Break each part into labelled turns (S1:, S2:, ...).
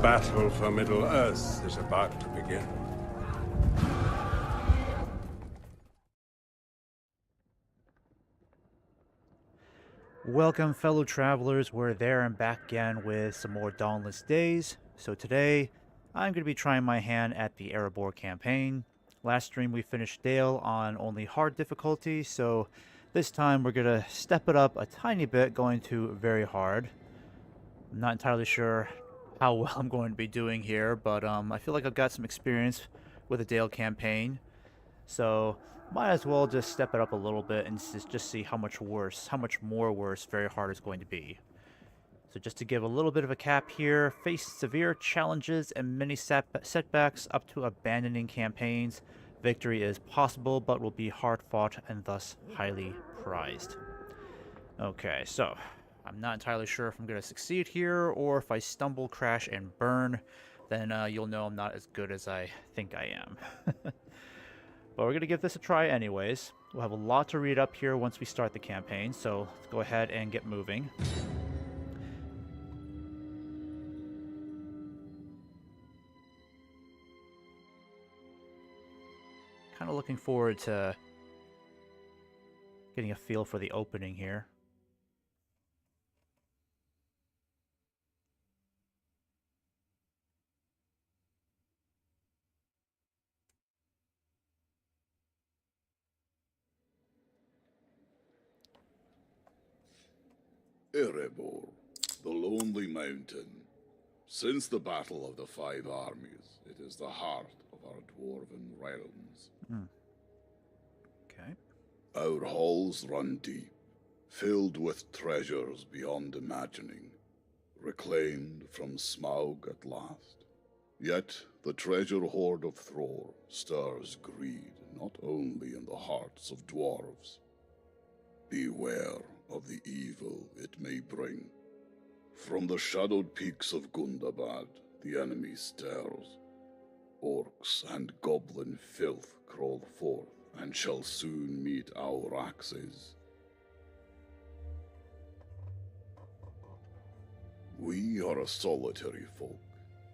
S1: battle for Middle-earth is about to begin.
S2: Welcome, fellow travelers. We're there and back again with some more Dawnless days. So today, I'm going to be trying my hand at the Erebor campaign. Last stream we finished Dale on only hard difficulty, so this time we're going to step it up a tiny bit, going to very hard. I'm not entirely sure how well I'm going to be doing here, but I feel like I've got some experience with the Dale campaign. So might as well just step it up a little bit and just see how much more worse very hard is going to be. So just to give a little bit of a cap here, face severe challenges and many setbacks up to abandoning campaigns. Victory is possible, but will be hard fought and thus highly prized. Okay, so I'm not entirely sure if I'm going to succeed here, or if I stumble, crash, and burn, then you'll know I'm not as good as I think I am. But we're going to give this a try anyways. We'll have a lot to read up here once we start the campaign, so let's go ahead and get moving. Kind of looking forward to getting a feel for the opening here.
S3: Erebor, the Lonely Mountain. Since the Battle of the Five Armies, it is the heart of our dwarven realms.
S2: Okay.
S3: Our halls run deep, filled with treasures beyond imagining, reclaimed from Smaug at last. Yet the treasure hoard of Thror stirs greed not only in the hearts of dwarves. Beware of the evil it may bring. From the shadowed peaks of Gundabad, the enemy stares. Orcs and goblin filth crawl forth, and shall soon meet our axes. We are a solitary folk,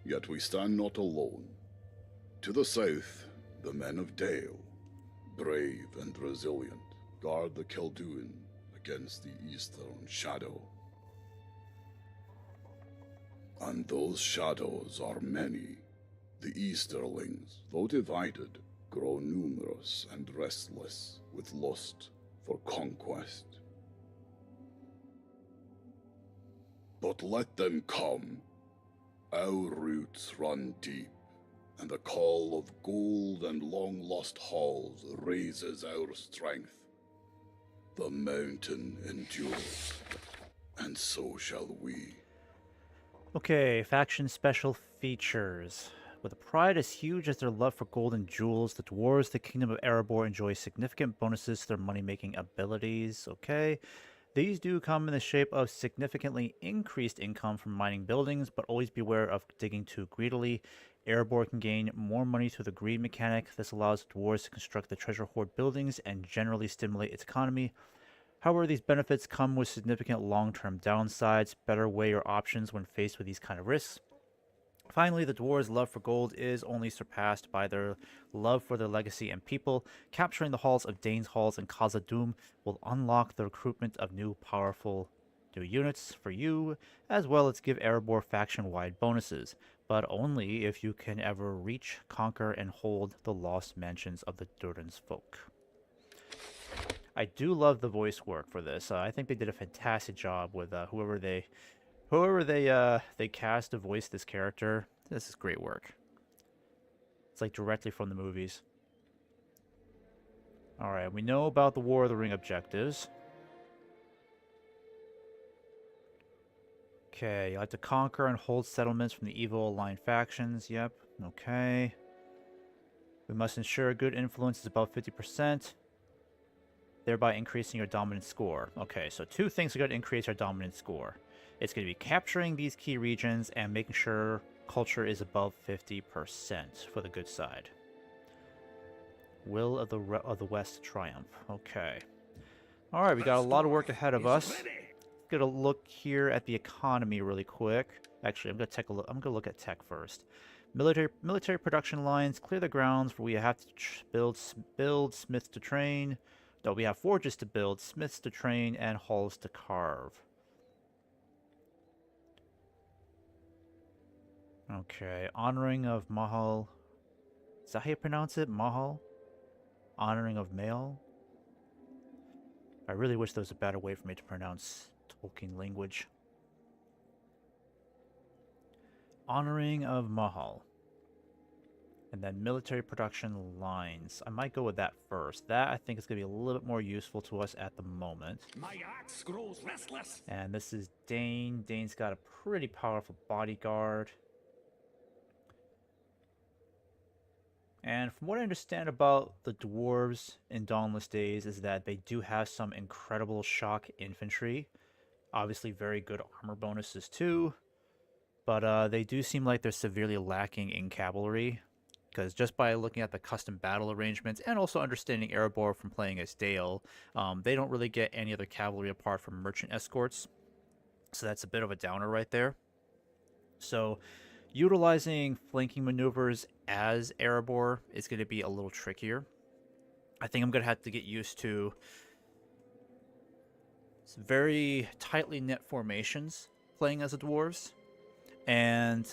S3: yet we stand not alone. To the south, the men of Dale, brave and resilient, guard the Kelduin against the eastern shadow. And those shadows are many. The Easterlings, though divided, grow numerous and restless with lust for conquest. But let them come. Our roots run deep, and the call of gold and long-lost halls raises our strength. The mountain endures, and so shall we.
S2: Okay, faction special features. With a pride as huge as their love for gold and jewels, the dwarves, the kingdom of Erebor, enjoy significant bonuses to their money-making abilities. Okay, these do come in the shape of significantly increased income from mining buildings, but always beware of digging too greedily. Erebor can gain more money through the greed mechanic. This allows dwarves to construct the treasure hoard buildings and generally stimulate its economy. However, these benefits come with significant long-term downsides. Better weigh your options when faced with these kind of risks. Finally, the dwarves' love for gold is only surpassed by their love for their legacy and people. Capturing the halls of Dane's Halls and Khazad-dûm will unlock the recruitment of powerful new units for you, as well as give Erebor faction-wide bonuses, but only if you can ever reach, conquer, and hold the lost mansions of the Durden's folk. I do love the voice work for this. I think they did a fantastic job with whoever they cast to voice this character. This is great work. It's like directly from the movies. Alright, we know about the War of the Ring objectives. Okay, you have to conquer and hold settlements from the evil aligned factions. Yep, okay. We must ensure good influence is above 50%, thereby increasing your dominant score. Okay, so two things are going to increase our dominant score. It's going to be capturing these key regions and making sure culture is above 50% for the good side. Will of the West triumph. Okay. Alright, we got a lot of work ahead of us. Get a look here at the economy really quick. Actually, I'm gonna take a look. I'm gonna look at tech first. Military production lines. Clear the grounds where we have to build smiths to train. No, we have forges to build, smiths to train, and halls to carve. Okay, honoring of Mahal. Is that how you pronounce it? Mahal? Honoring of Mahal? I really wish there was a better way for me to pronounce Tolkien language. Honoring of Mahal. And then military production lines. I might go with that first. That, I think, is going to be a little bit more useful to us at the moment.
S4: My axe grows restless.
S2: And this is Dane. Dane's got a pretty powerful bodyguard. And from what I understand about the dwarves in Dawnless Days is that they do have some incredible shock infantry. Obviously very good armor bonuses too. But they do seem like they're severely lacking in cavalry. Because just by looking at the custom battle arrangements and also understanding Erebor from playing as Dale, they don't really get any other cavalry apart from merchant escorts. So that's a bit of a downer right there. So utilizing flanking maneuvers as Erebor is going to be a little trickier. I think I'm going to have to get used to some very tightly knit formations playing as the dwarves. And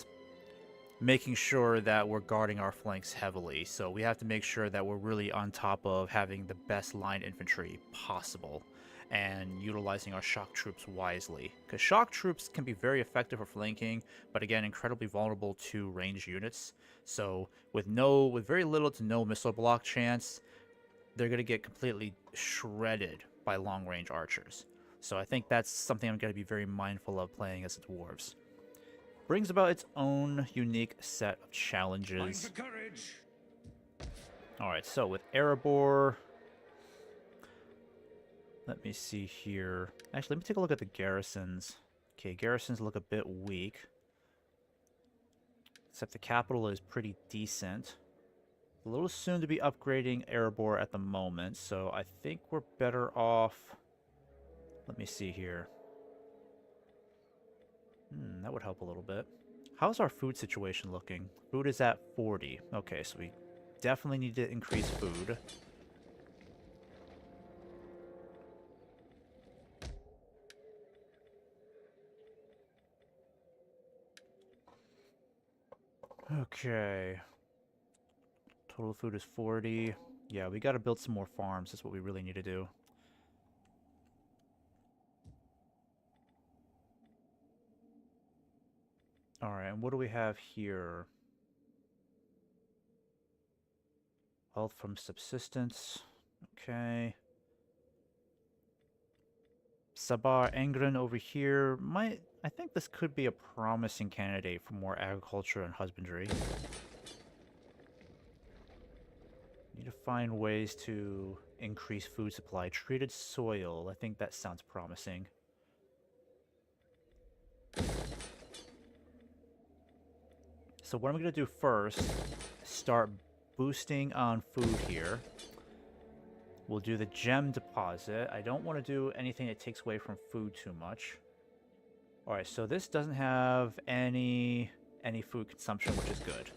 S2: making sure that we're guarding our flanks heavily. So we have to make sure that we're really on top of having the best line infantry possible and utilizing our shock troops wisely. Because shock troops can be very effective for flanking, but again, incredibly vulnerable to ranged units. So with very little to no missile block chance, they're going to get completely shredded by long-range archers. So I think that's something I'm going to be very mindful of playing as the dwarves. Brings about its own unique set of challenges. Alright, so with Erebor, let me see here. Actually, let me take a look at the garrisons. Okay, garrisons look a bit weak. Except the capital is pretty decent. A little soon to be upgrading Erebor at the moment, so I think we're better off. Let me see here. That would help a little bit. How's our food situation looking? Food is at 40. Okay, so we definitely need to increase food. Okay. Total food is 40. Yeah, we gotta build some more farms. That's what we really need to do. Alright, and what do we have here? Health from subsistence. Okay. Sabar Engren over here. I think this could be a promising candidate for more agriculture and husbandry. Need to find ways to increase food supply. Treated soil. I think that sounds promising. So what I'm going to do first, start boosting on food here. We'll do the gem deposit. I don't want to do anything that takes away from food too much. Alright, so this doesn't have any food consumption, which is good.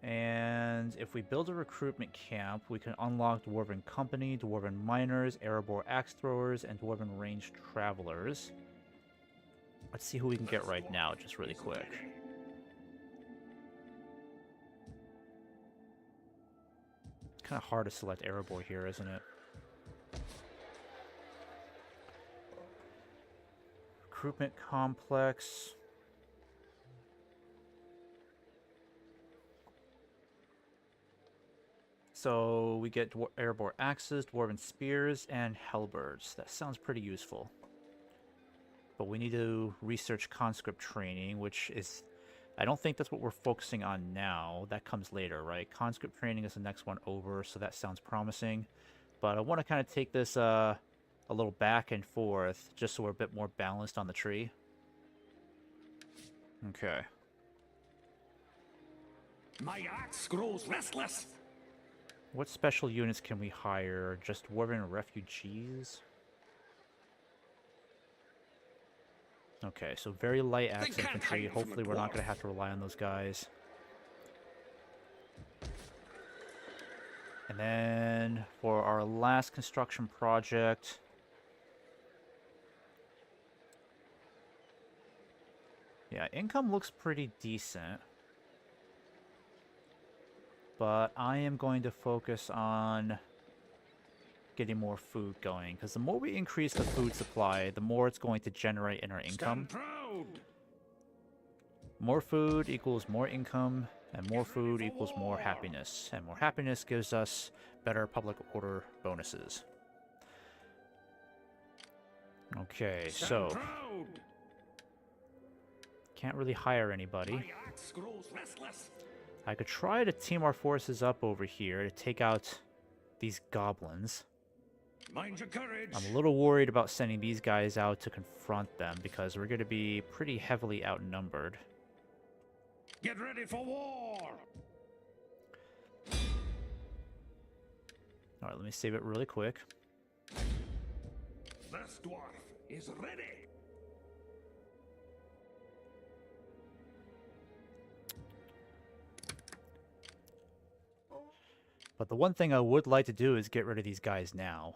S2: And if we build a recruitment camp, we can unlock Dwarven Company, Dwarven Miners, Erebor Axe Throwers, and Dwarven Ranged Travelers. Let's see who we can get right now, just really quick. Kind of hard to select Erebor here, isn't it? Recruitment complex. So we get Erebor axes, Dwarven spears, and halberds. That sounds pretty useful. But we need to research conscript training, which is... I don't think that's what we're focusing on now. That comes later, right? Conscript training is the next one over, so that sounds promising. But I want to kind of take this a little back and forth, just so we're a bit more balanced on the tree. Okay.
S4: My axe grows restless.
S2: What special units can we hire? Just Dwarven refugees? Okay, so very light axe
S4: can't
S2: infantry.
S4: hide from a
S2: Hopefully we're not
S4: dwarf.
S2: going to have to rely on those guys. And then for our last construction project... Yeah, income looks pretty decent. But I am going to focus on getting more food going. Because the more we increase the food supply, the more it's going to generate in our income.
S4: Stand proud.
S2: More food equals more income, and more food equals more happiness. And more happiness gives us better public order bonuses. Okay,
S4: Stand
S2: so...
S4: proud.
S2: Can't really hire anybody.
S4: My axe grows restless.
S2: I could try to team our forces up over here to take out these goblins.
S4: Mind your courage.
S2: I'm a little worried about sending these guys out to confront them because we're going to be pretty heavily outnumbered.
S4: Get ready for war.
S2: Alright, let me save it really quick.
S4: This dwarf is ready.
S2: But the one thing I would like to do is get rid of these guys now.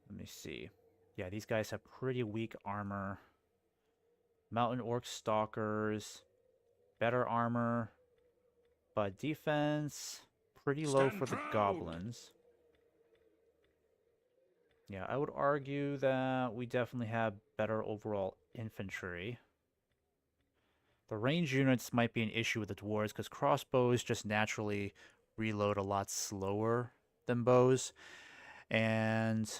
S2: Let me see. Yeah, these guys have pretty weak armor. Mountain Orc Stalkers. Better armor. But defense, pretty low
S4: Stand
S2: for the
S4: proud.
S2: goblins. Yeah, I would argue that we definitely have better overall infantry. The range units might be an issue with the dwarves because crossbows just naturally reload a lot slower than bows, and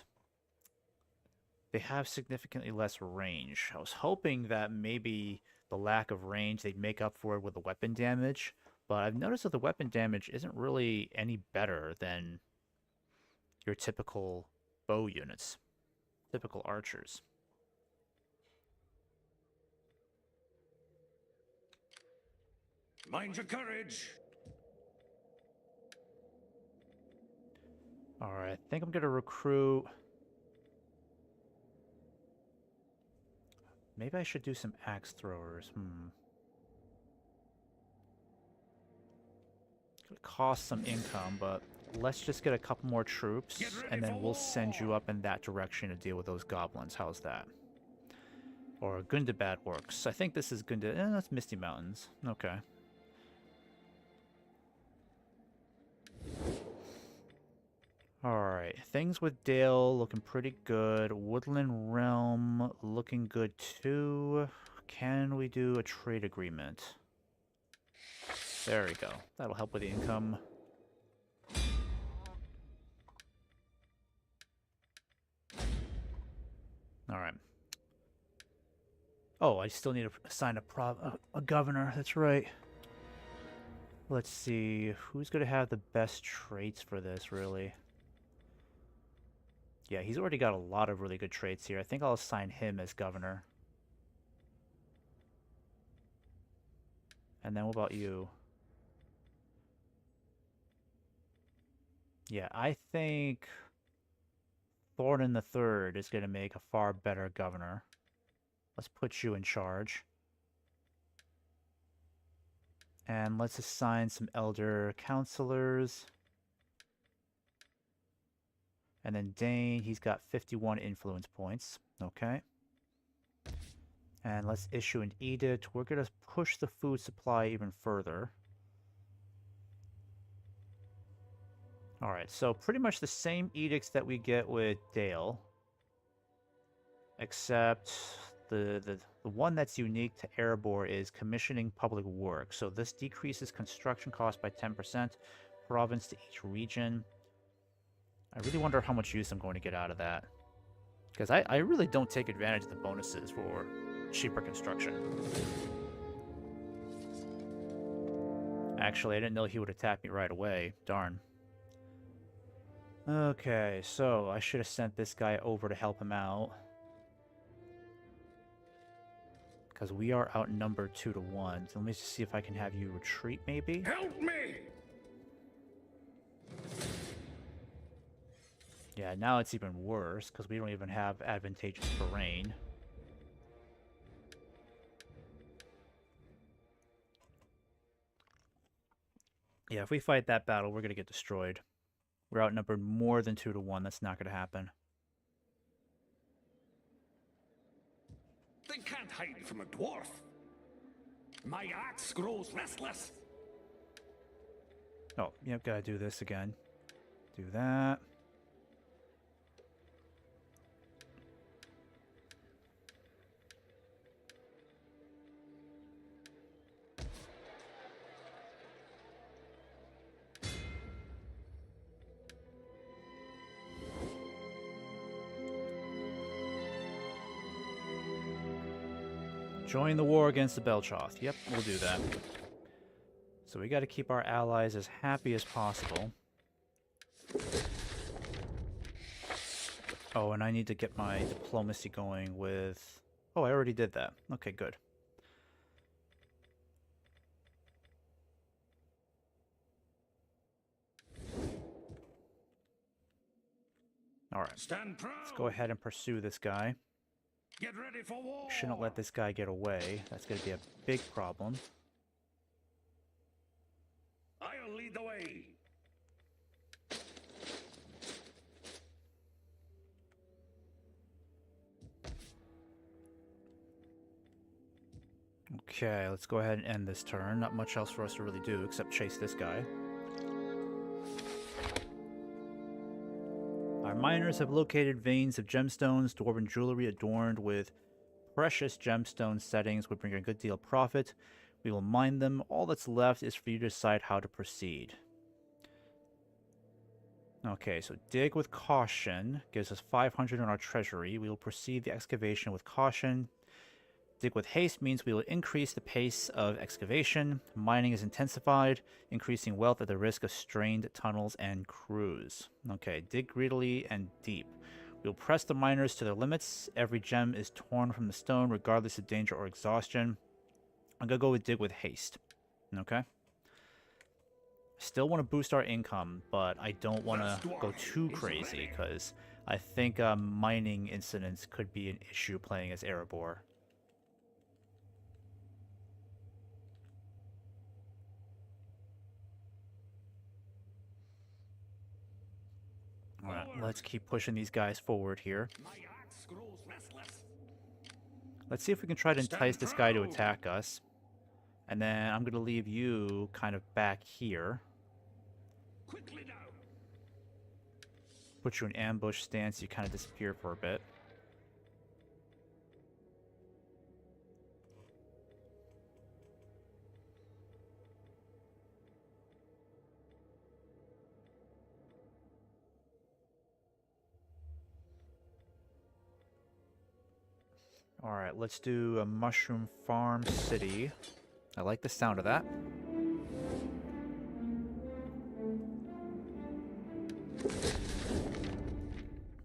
S2: they have significantly less range. I was hoping that maybe the lack of range they'd make up for it with the weapon damage, but I've noticed that the weapon damage isn't really any better than your typical bow units, typical archers.
S4: Mind your courage.
S2: Alright, I think I'm going to recruit... Maybe I should do some axe throwers. It'll cost some income, but let's just get a couple more troops, and then we'll send you up in that direction to deal with those goblins. How's that? Or Gundabad works. I think this is that's Misty Mountains. Okay. Alright, things with Dale looking pretty good. Woodland Realm looking good too. Can we do a trade agreement? There we go. That'll help with the income. Alright. Oh, I still need to assign a governor. That's right. Let's see. Who's going to have the best traits for this, really? Yeah, he's already got a lot of really good traits here. I think I'll assign him as governor. And then what about you? Yeah, I think Thornton III is going to make a far better governor. Let's put you in charge. And let's assign some elder counselors. And then Dane, he's got 51 influence points. Okay. And let's issue an edict. We're going to push the food supply even further. Alright, so pretty much the same edicts that we get with Dale. Except the one that's unique to Erebor is commissioning public work. So this decreases construction costs by 10%, province to each region. I really wonder how much use I'm going to get out of that. Because I really don't take advantage of the bonuses for cheaper construction. Actually, I didn't know he would attack me right away. Darn. Okay, so I should have sent this guy over to help him out. Because we are outnumbered 2-1. So let me just see if I can have you retreat, maybe?
S4: Help me.
S2: Yeah, now it's even worse, because we don't even have advantageous terrain. Yeah, if we fight that battle, we're going to get destroyed. We're outnumbered more than 2 to 1. That's not going to happen.
S4: They can't hide from a dwarf. My axe grows restless.
S2: Oh, yep, gotta do this again. Do that. Join the war against the Belchoth. Yep, we'll do that. So we got to keep our allies as happy as possible. Oh, and I need to get my diplomacy going with... Oh, I already did that. Okay, good. Alright,
S4: Stand proud.
S2: let's go ahead and pursue this guy.
S4: Get ready for war.
S2: Shouldn't let this guy get away. That's going to be a big problem.
S4: I'll lead the way.
S2: Okay, let's go ahead and end this turn. Not much else for us to really do except chase this guy. Our miners have located veins of gemstones, dwarven jewelry adorned with precious gemstone settings would bring a good deal of profit. We will mine them. All that's left is for you to decide how to proceed. Okay, so dig with caution gives us 500 in our treasury. We will proceed the excavation with caution. Dig with haste means we will increase the pace of excavation. Mining is intensified, increasing wealth at the risk of strained tunnels and crews. Okay, dig greedily and deep. We'll press the miners to their limits. Every gem is torn from the stone, regardless of danger or exhaustion. I'm going to go with dig with haste. Okay? Still want to boost our income, but I don't want to go too crazy, because I think mining incidents could be an issue playing as Erebor. Alright, let's keep pushing these guys forward here.
S4: My axe grows restless.
S2: Let's see if we can try to entice this guy to attack us. And then I'm going to leave you kind of back here.
S4: Quickly now.
S2: Put you in ambush stance, you kind of disappear for a bit. Alright, let's do a Mushroom Farm City. I like the sound of that.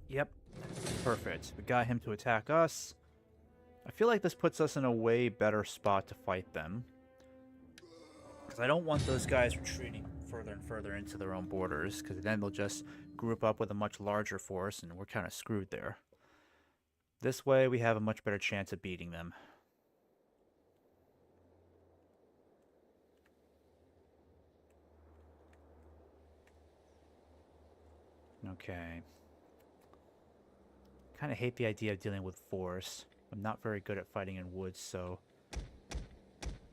S2: Yep, perfect. We got him to attack us. I feel like this puts us in a way better spot to fight them. Because I don't want those guys retreating further and further into their own borders, because then they'll just group up with a much larger force, and we're kind of screwed there. This way, we have a much better chance of beating them. Okay. Kind of hate the idea of dealing with force. I'm not very good at fighting in woods, so...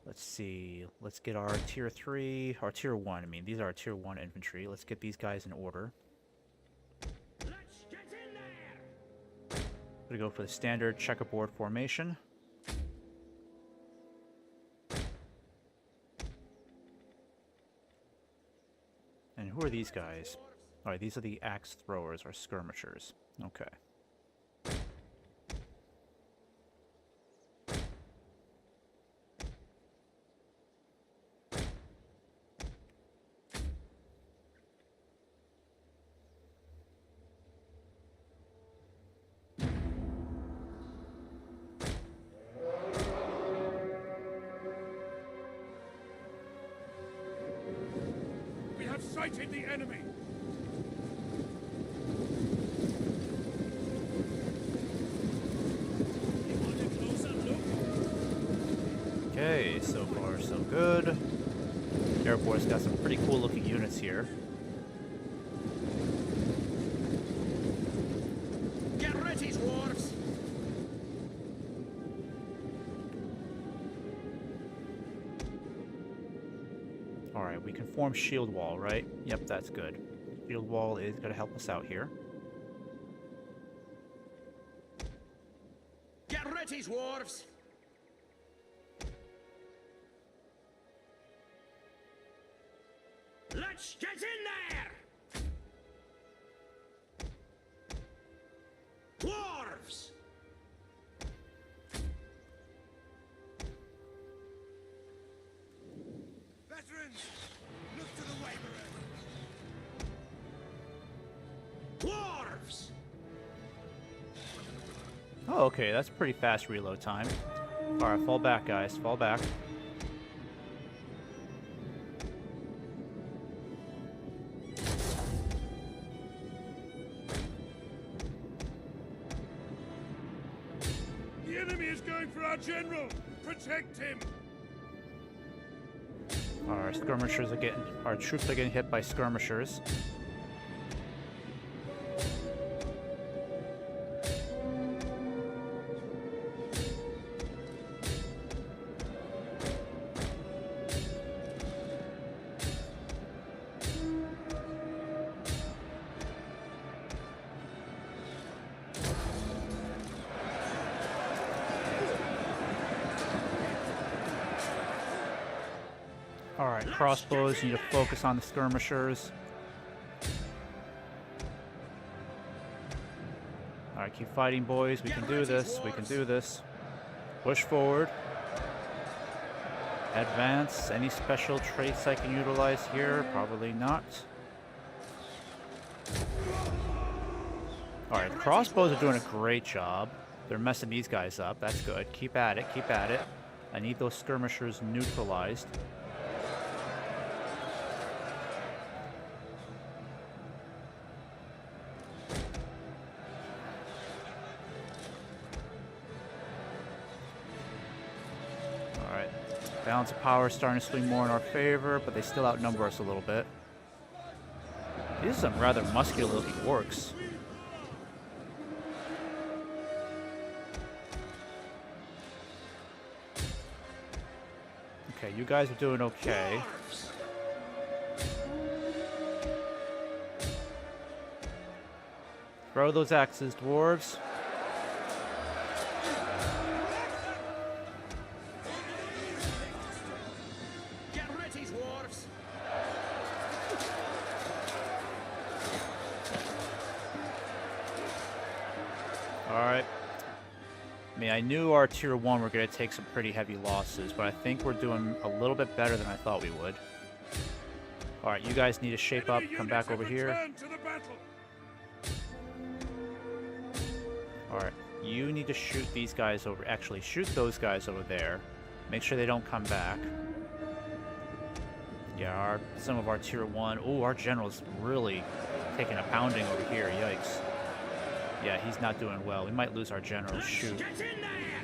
S2: Let's see. Let's get our tier 3, or tier 1, I mean. These are our tier 1 infantry. Let's get these guys in order.
S4: Let's get in there.
S2: I'm gonna go for the standard checkerboard formation. And who are these guys? Alright, these are the axe throwers, or skirmishers. Okay.
S4: We have sighted the enemy. You want a closer look?
S2: Okay, so far so good. Airborne's got some pretty cool looking units here.
S4: Get ready, dwarves!
S2: Alright, we can form shield wall, right? Yep, that's good. Shield wall is going to help us out here.
S4: Get ready, dwarves! Let's get in there! Dwarves! Veterans, look to the waverers! Dwarves!
S2: Oh, okay, that's pretty fast reload time. Alright, fall back, guys. Fall back.
S1: The enemy is going for our general! Protect him!
S2: Our skirmishers are getting... Our troops are getting hit by skirmishers. Alright, crossbows, you need to focus on the skirmishers. Alright, keep fighting, boys. We can do this. We can do this. Push forward. Advance. Any special traits I can utilize here? Probably not. Alright, crossbows are doing a great job. They're messing these guys up. That's good. Keep at it. Keep at it. I need those skirmishers neutralized. Balance of power is starting to swing more in our favor, but they still outnumber us a little bit. These are some rather muscular looking orcs. Okay, you guys are doing okay. Throw those axes, dwarves. Alright. I mean, I knew our tier 1 were going to take some pretty heavy losses, but I think we're doing a little bit better than I thought we would. Alright, you guys need to shape up, come back over here. Alright, you need to shoot these guys over, actually shoot those guys over there. Make sure they don't come back. Yeah, some of our tier 1, oh, our general's really taking a pounding over here, yikes. Yeah, he's not doing well. We might lose our general. Shoot.
S4: Get in there!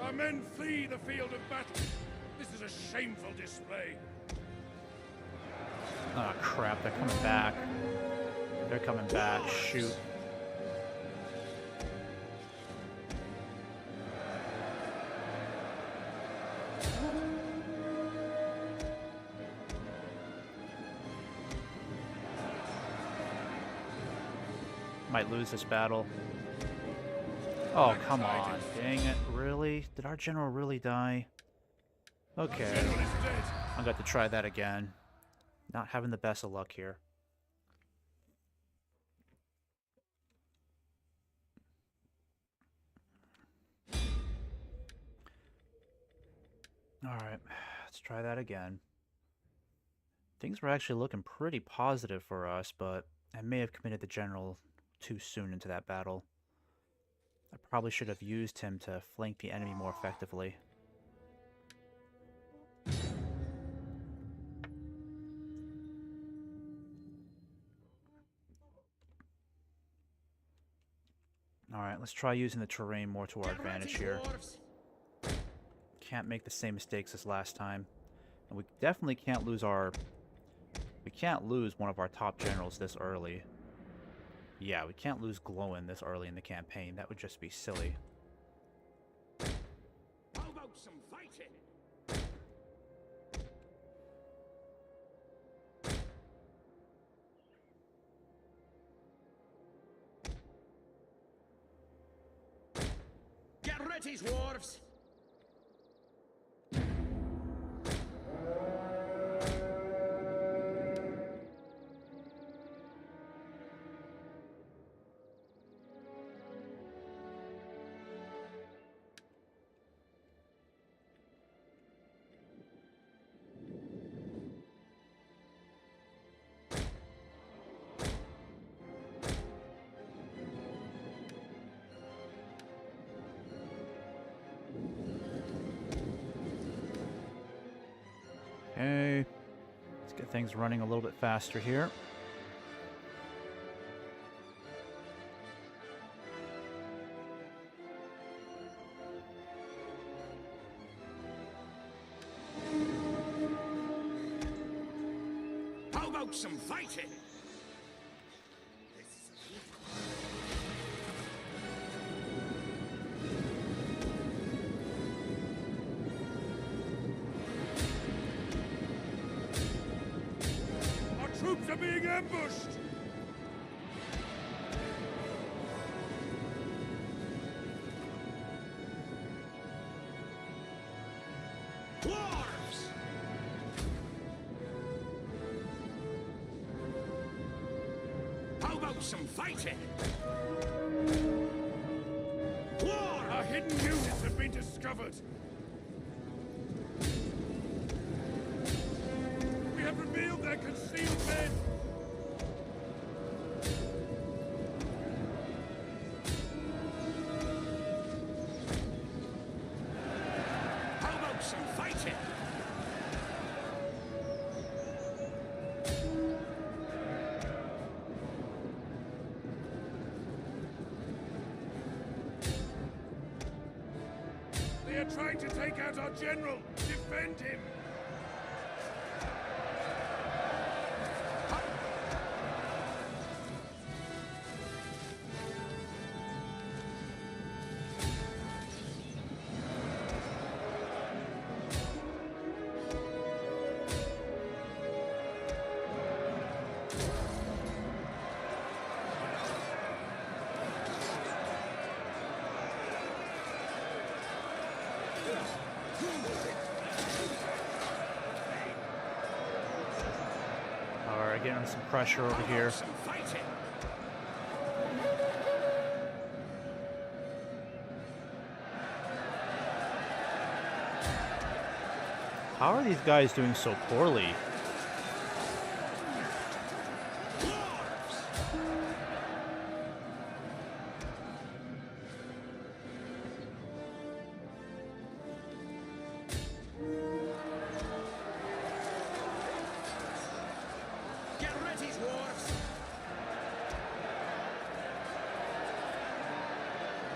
S1: Our men flee the field of battle. This is a shameful display.
S2: Oh, crap. They're coming back. They're coming back. Shoot. Might lose this battle. Oh, come on. Dang it. Really? Did our general really die? Okay. I'm going to try that again. Not having the best of luck here. Alright. Let's try that again. Things were actually looking pretty positive for us, but I may have committed the general too soon into that battle. I probably should have used him to flank the enemy more effectively. Alright, let's try using the terrain more to our advantage here. can't make the same mistakes as last time. And we definitely can't lose our... We can't lose one of our top generals this early. Yeah, we can't lose Glowin this early in the campaign. That would just be silly.
S4: How about some fighting? Get ready, dwarves!
S2: Okay. Let's get things running a little bit faster here.
S4: How about some fighting?
S1: Our troops are being ambushed!
S4: Dwarves! How about some fighting? Dwarves!
S1: Our hidden units have been discovered! We have revealed their concealed men!
S4: How about some fighting?
S1: They are trying to take out our general! Defend him!
S2: Alright, getting some pressure over here.
S4: Some fighting.
S2: How are these guys doing so poorly?
S4: Dwarves! Get ready, dwarves!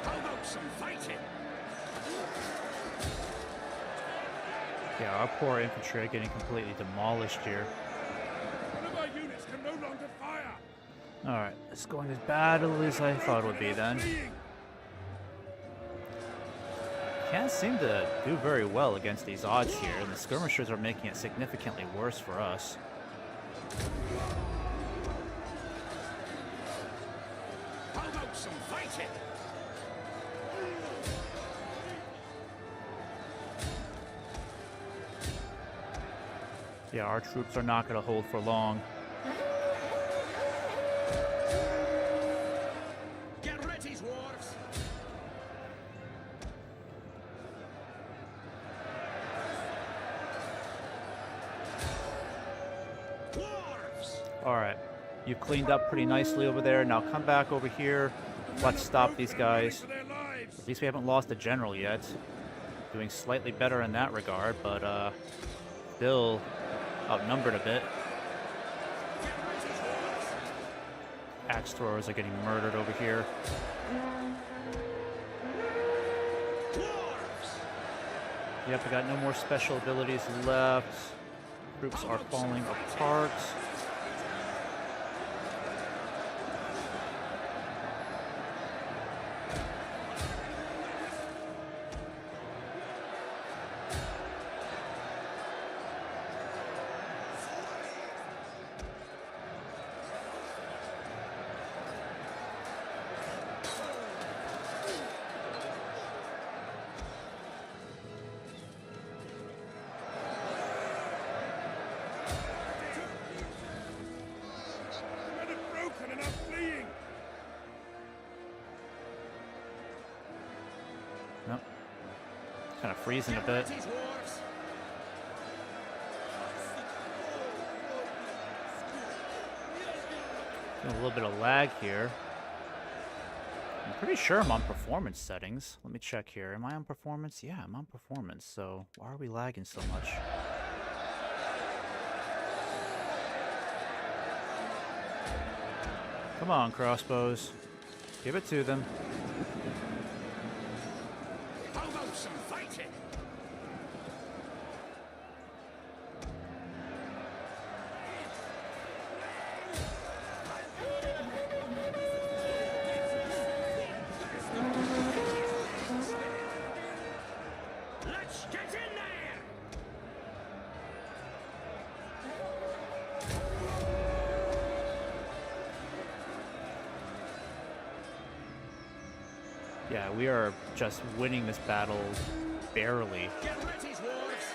S4: How about some fighting?
S2: Yeah, our poor infantry are getting completely demolished here.
S1: One of our units can no longer fire!
S2: Alright, it's going as badly as I thought it would be then.
S1: Fleeing.
S2: Can't seem to do very well against these odds here, and the skirmishers are making it significantly worse for us.
S4: How about some fighting?
S2: Yeah, our troops are not going to hold for long.
S4: Get ready, dwarves! Dwarves!
S2: Alright, you've cleaned up pretty nicely over there. Now come back over here. Let's stop these guys.
S1: For their lives.
S2: At least we haven't lost a general yet. Doing slightly better in that regard, but still outnumbered a bit. Axe throwers are getting murdered over here.
S4: Dwarves!
S2: Yep, I got no more special abilities left. Troops are falling apart.
S1: Men are broken and are fleeing.
S2: Nope. Kind of freezing a bit. A little bit of lag here. I'm pretty sure I'm on performance settings. Let me check here. Am I on performance? Yeah, I'm on performance. So why are we lagging so much? Come on, crossbows. Give it to them.
S4: How about some fighting? Let's get in there!
S2: Yeah, we are just winning this battle barely.
S4: Get ready, dwarves!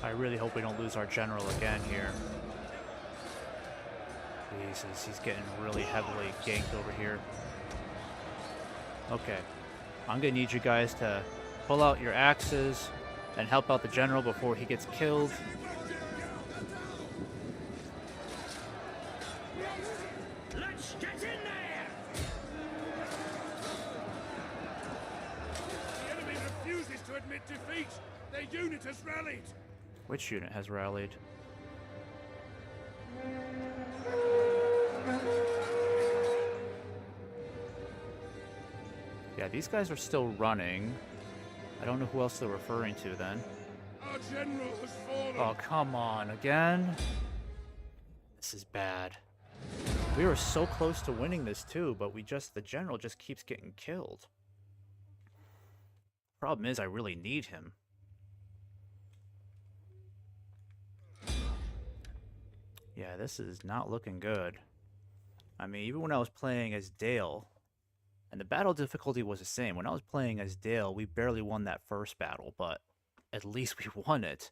S2: I really hope we don't lose our general again here. Jesus, he's getting really heavily ganked over here. Okay, I'm gonna need you guys to pull out your axes and help out the general before he gets killed.
S4: Let's get in there!
S1: The enemy refuses to admit defeat. Their unit has rallied.
S2: Which unit has rallied? Yeah, these guys are still running. I don't know who else they're referring to then.
S1: Our general has fallen.
S2: Oh, come on, again? This is bad. We were so close to winning this too, but the general just keeps getting killed. Problem is, I really need him. Yeah, this is not looking good. I mean, even when I was playing as Dale, and the battle difficulty was the same. When I was playing as Dale, we barely won that first battle, but at least we won it.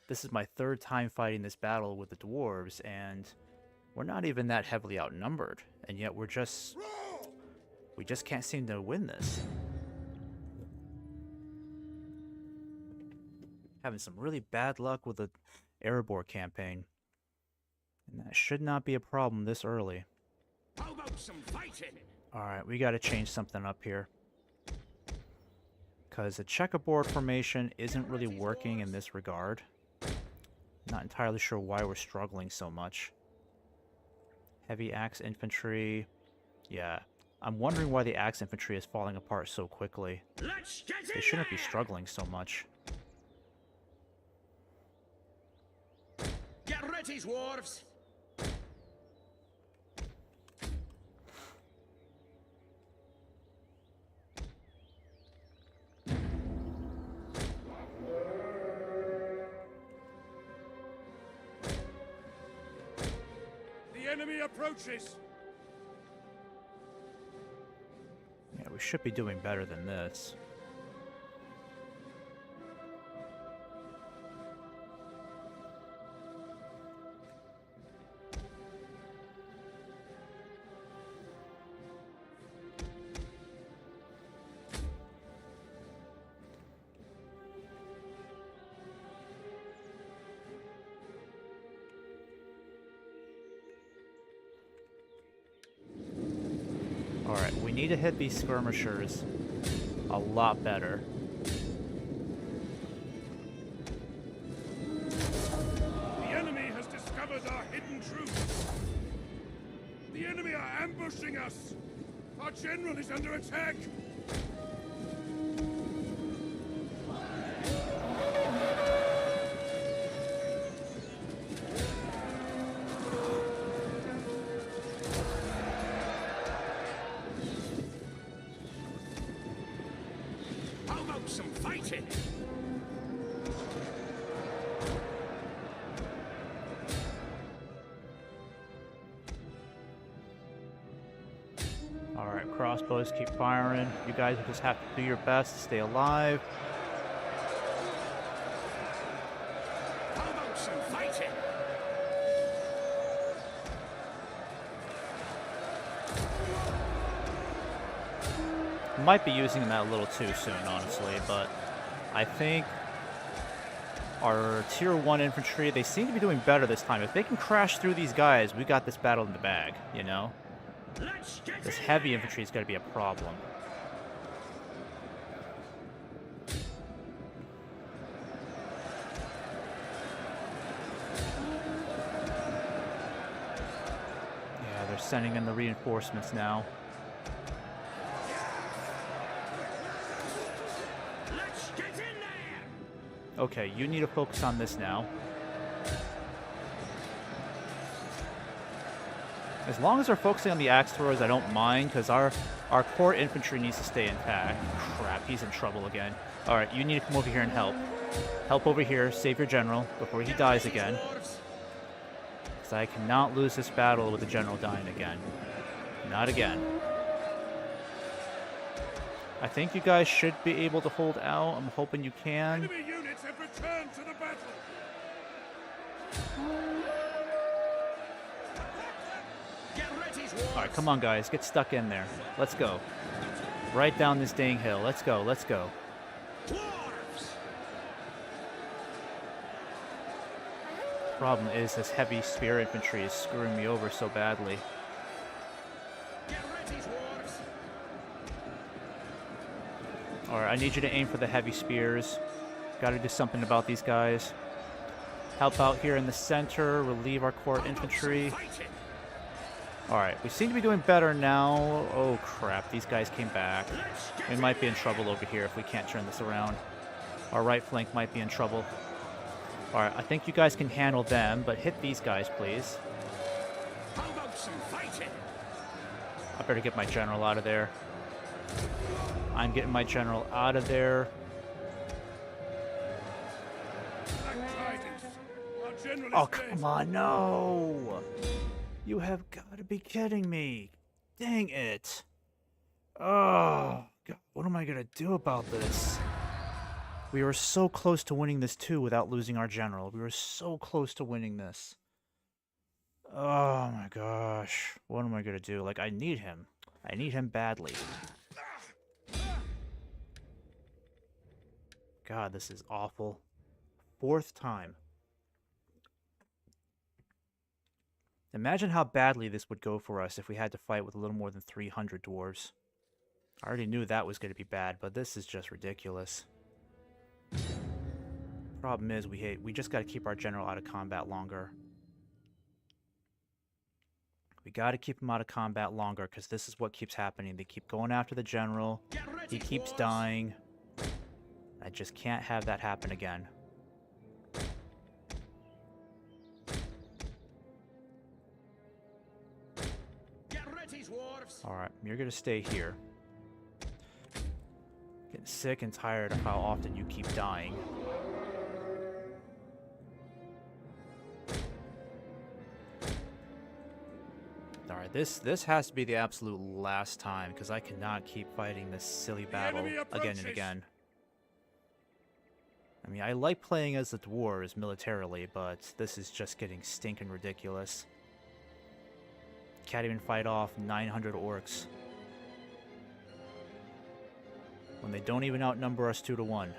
S2: This is my third time fighting this battle with the dwarves, and we're not even that heavily outnumbered, and yet we just can't seem to win this. Having some really bad luck with the Erebor campaign. And that should not be a problem this early.
S4: How about some fighting?
S2: Alright, we gotta change something up here. Because the checkerboard formation isn't really working in this regard. Not entirely sure why we're struggling so much. Heavy axe infantry. Yeah, I'm wondering why the axe infantry is falling apart so quickly.
S4: Let's get in
S2: They shouldn't be
S4: there!
S2: struggling so much.
S4: Get ready, dwarves!
S1: The enemy approaches.
S2: Yeah, we should be doing better than this. Alright, we need to hit these skirmishers a lot better.
S1: The enemy has discovered our hidden troops. ambushing us! Our general is under attack!
S4: How about some fighting?
S2: Alright, crossbows, keep firing. You guys just have to do your best to stay alive.
S4: How about some fighting?
S2: Might be using that a little too soon, honestly, but I think our tier 1 infantry, they seem to be doing better this time. If they can crash through these guys, we got this battle in the bag, you know?
S4: Let's get
S2: This
S4: in
S2: heavy
S4: there.
S2: infantry is going to be a problem. Yeah, they're sending in the reinforcements now.
S4: Let's get in there.
S2: Okay, you need to focus on this now. As long as they're focusing on the axe throwers, I don't mind, because our core infantry needs to stay intact. Crap, he's in trouble again. Alright, you need to come over here and help. Help over here, save your general before he dies again. Because I cannot lose this battle with the general dying again. Not again. I think you guys should be able to hold out. I'm hoping you can.
S1: Enemy units have returned to the battle!
S4: Get ready, dwarves.
S2: Alright, come on guys, get stuck in there. Let's go. Right down this dang hill. Let's go, let's go.
S4: Dwarves.
S2: Problem is, this heavy spear infantry is screwing me over so badly.
S4: Get ready, dwarves.
S2: Alright, I need you to aim for the heavy spears. Gotta do something about these guys. Help out here in the center, relieve our core
S4: How about
S2: infantry.
S4: some fighting?
S2: Alright, we seem to be doing better now. Oh crap, these guys came back.
S4: Let's get
S2: We might be in trouble over here if we can't turn this around. Our right flank might be in trouble. Alright, I think you guys can handle them, but hit these guys, please.
S4: How about some fighting?
S2: I better get my general out of there. I'm getting my general out of there.
S1: Black tidings! Our general is
S2: Oh,
S1: dead!
S2: come on, no! You have got to be kidding me. Dang it. Oh, God, what am I going to do about this? We were so close to winning this too without losing our general. We were so close to winning this. Oh my gosh. What am I going to do? Like, I need him. I need him badly. God, this is awful. 4th time. Imagine how badly this would go for us if we had to fight with a little more than 300 dwarves. I already knew that was going to be bad, but this is just ridiculous. Problem is, we just got to keep our general out of combat longer. We got to keep him out of combat longer, because this is what keeps happening. They keep going after the general.
S4: Get ready,
S2: He keeps
S4: dwarves.
S2: dying. I just can't have that happen again.
S4: Get ready, dwarves.
S2: Alright, you're gonna stay here. Getting sick and tired of how often you keep dying. Alright, this has to be the absolute last time, because I cannot keep fighting this silly battle
S1: enemy
S2: again and
S1: approaches.
S2: again. I mean, I like playing as the dwarves militarily, but this is just getting stinking ridiculous. Can't even fight off 900 orcs. When they don't even outnumber us 2 to 1.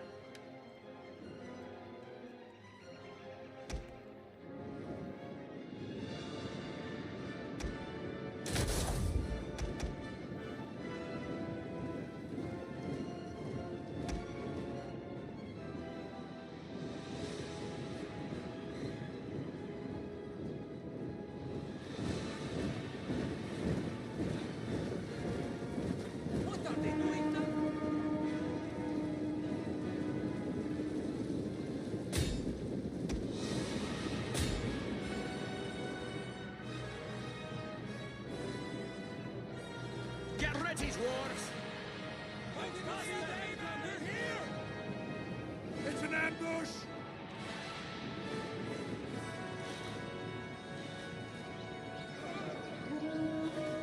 S1: It's an ambush!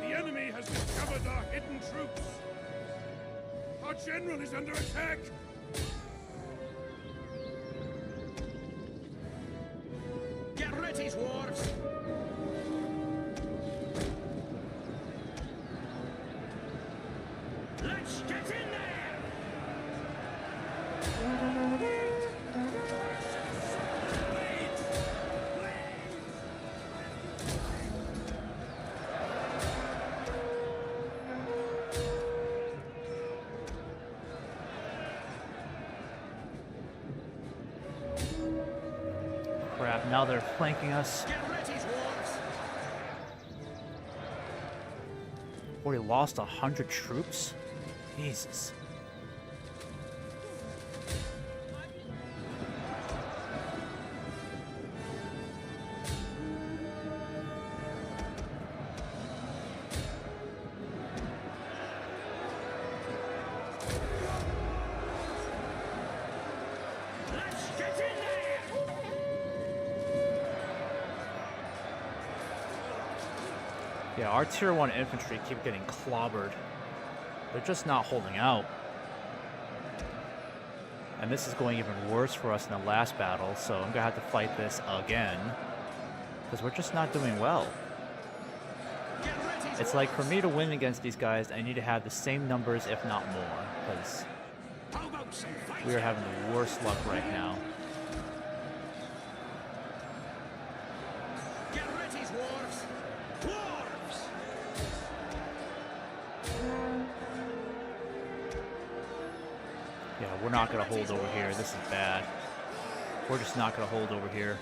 S1: The enemy has discovered our hidden troops! Our general is under attack!
S4: Get ready, dwarves! Let's get in there!
S2: Crap, now they're flanking us.
S4: Get ready, dwarves!
S2: Already lost 100 troops? Jesus.
S4: Let's get in there!
S2: Yeah, our tier 1 infantry keep getting clobbered. They're just not holding out. And this is going even worse for us in the last battle, so I'm gonna have to fight this again. Because we're just not doing well.
S4: Get ready,
S2: It's like, for me to win against these guys, I need to have the same numbers, if not more. Because
S4: How about some fighting?
S2: we are having the worst luck right now.
S4: Get ready, dwarves! Dwarves!
S2: Yeah, we're not gonna hold over here. This is bad. We're just not gonna hold over here.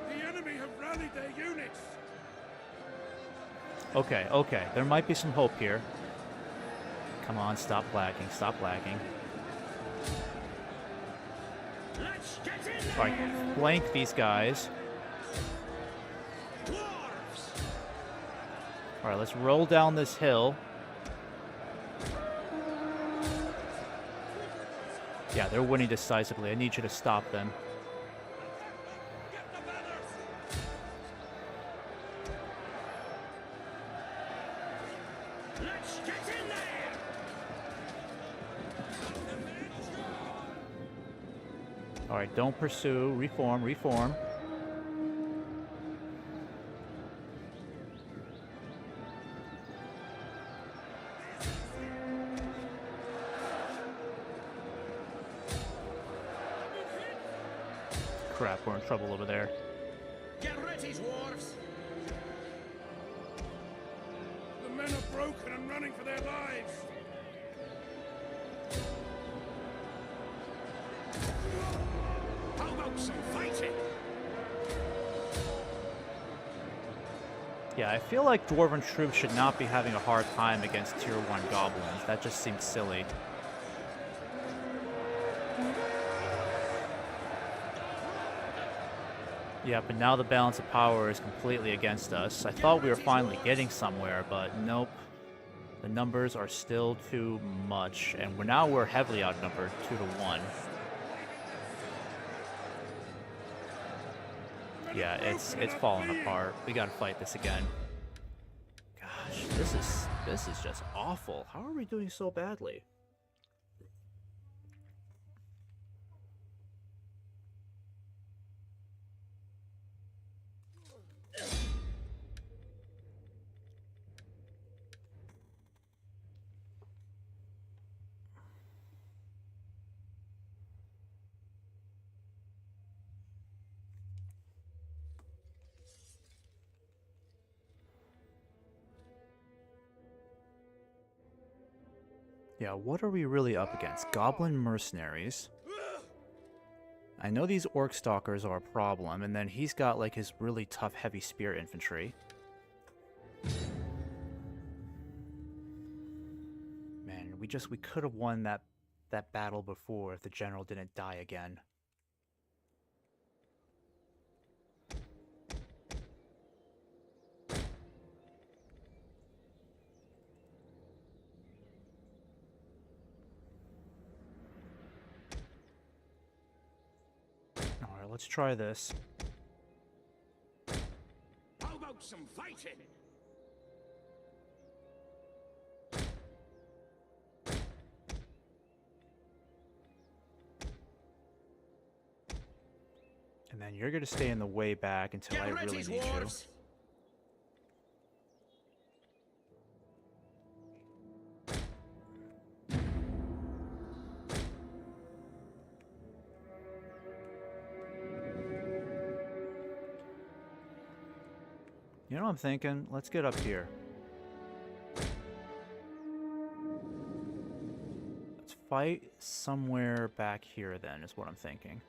S1: The enemy have rallied their units!
S2: Okay, okay. There might be some hope here. Come on, stop lagging. Stop lagging.
S4: Let's get in there!
S2: Alright, flank these guys.
S4: Dwarves!
S2: Alright, let's roll down this hill. Yeah, they're winning decisively. I need you to stop them.
S4: Let's get in there!
S2: Alright, don't pursue. Reform, reform. Crap, we're in trouble over there.
S4: Get ready, dwarves!
S1: The men are broken and running for their lives!
S4: How about some fighting?
S2: Yeah, I feel like Dwarven troops should not be having a hard time against Tier 1 goblins. That just seems silly. Yeah, but now the balance of power is completely against us. I thought we were finally getting somewhere, but nope. The numbers are still too much, and we're heavily outnumbered, 2-1. Yeah, it's falling apart. We gotta fight this again. Gosh, this is just awful. How are we doing so badly? Yeah, what are we really up against? Goblin mercenaries. I know these orc stalkers are a problem, and then he's got like his really tough heavy spear infantry. Man, we could have won that battle before if the general didn't die again. let's try this.
S4: How about some fighting?
S2: And then you're gonna stay in the way back until I really need you. You know what I'm thinking? Let's get up here. Let's fight somewhere back here then, is what I'm thinking.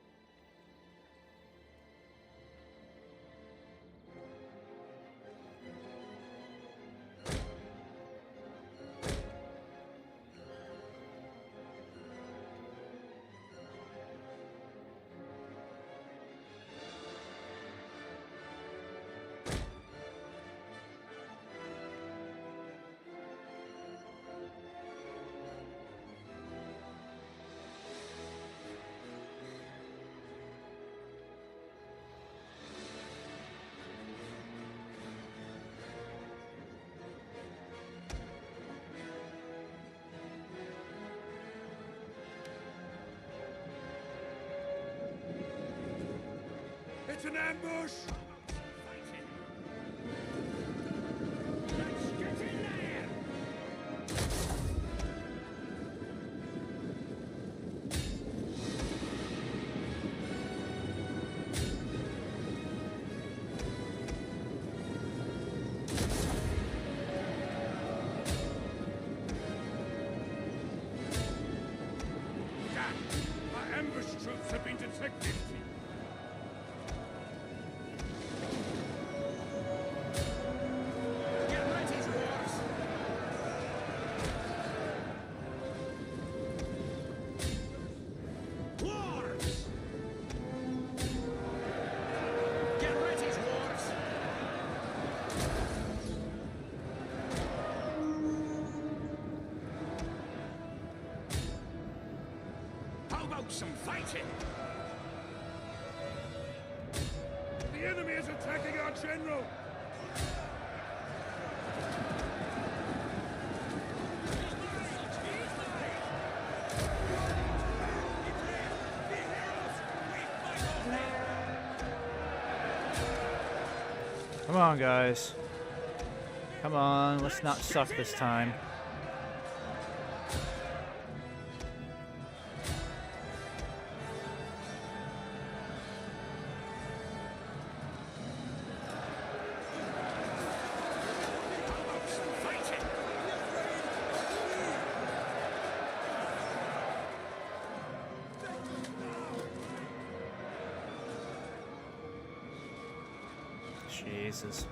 S1: It's an ambush!
S4: Let's get in there!
S1: Damn! Our ambush troops have been detected!
S4: Get ready, dwarves! Dwarves! Get ready, dwarves! How about some fighting?
S1: The enemy is attacking our general!
S2: Come on, guys. Come on, let's not suck this time.
S4: Fighting!
S2: Jesus.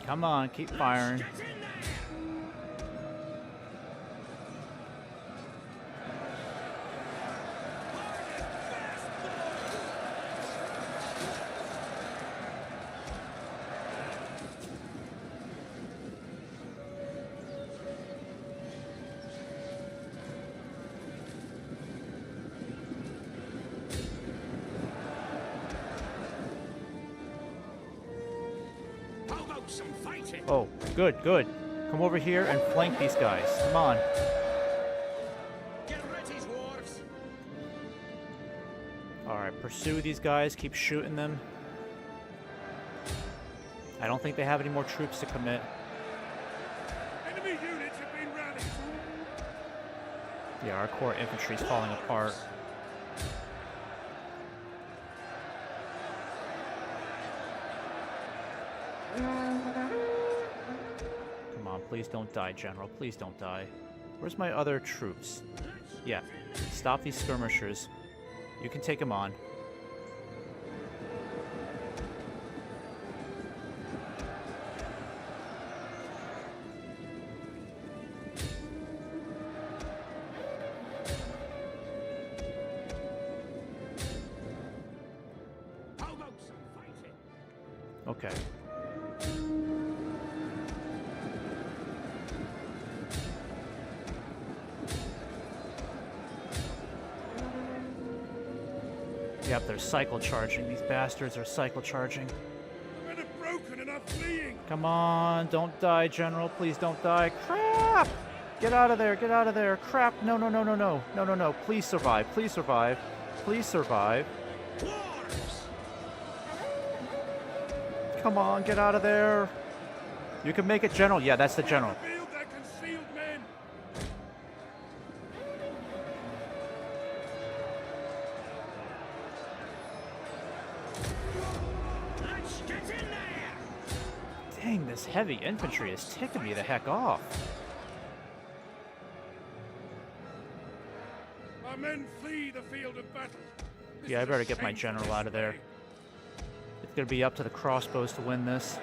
S2: Come on, keep firing.
S4: Get in there! How about some fighting?
S2: Oh, good, good. Come over here and flank these guys. Come on.
S4: Get ready, dwarves!
S2: Alright, pursue these guys. Keep shooting them. I don't think they have any more troops to commit.
S1: Enemy units have been rallied!
S2: Yeah, our core infantry's falling apart. Come on, please don't die, General. Please don't die. Where's my other troops? Yeah, stop these skirmishers. You can take them on.
S4: How about some fighting?
S2: Okay. Yep, they're cycle charging. These bastards are cycle charging.
S1: The men are broken and are fleeing.
S2: Come on, don't die, General. Please don't die. Crap! Get out of there, get out of there. Crap, no, no, no, no, no. No, no, no. Please survive, please survive. Please survive. Come on, get out of there. You can make it, General. Yeah, that's the General.
S1: Revealed their concealed men.
S4: Let's get in there!
S2: Dang, this heavy infantry is ticking me the heck off.
S1: Our men flee the field of battle. This
S2: Yeah, I
S1: is a
S2: better get my
S1: shameful
S2: general out of there.
S1: display.
S2: It's gonna be up to the crossbows to win this.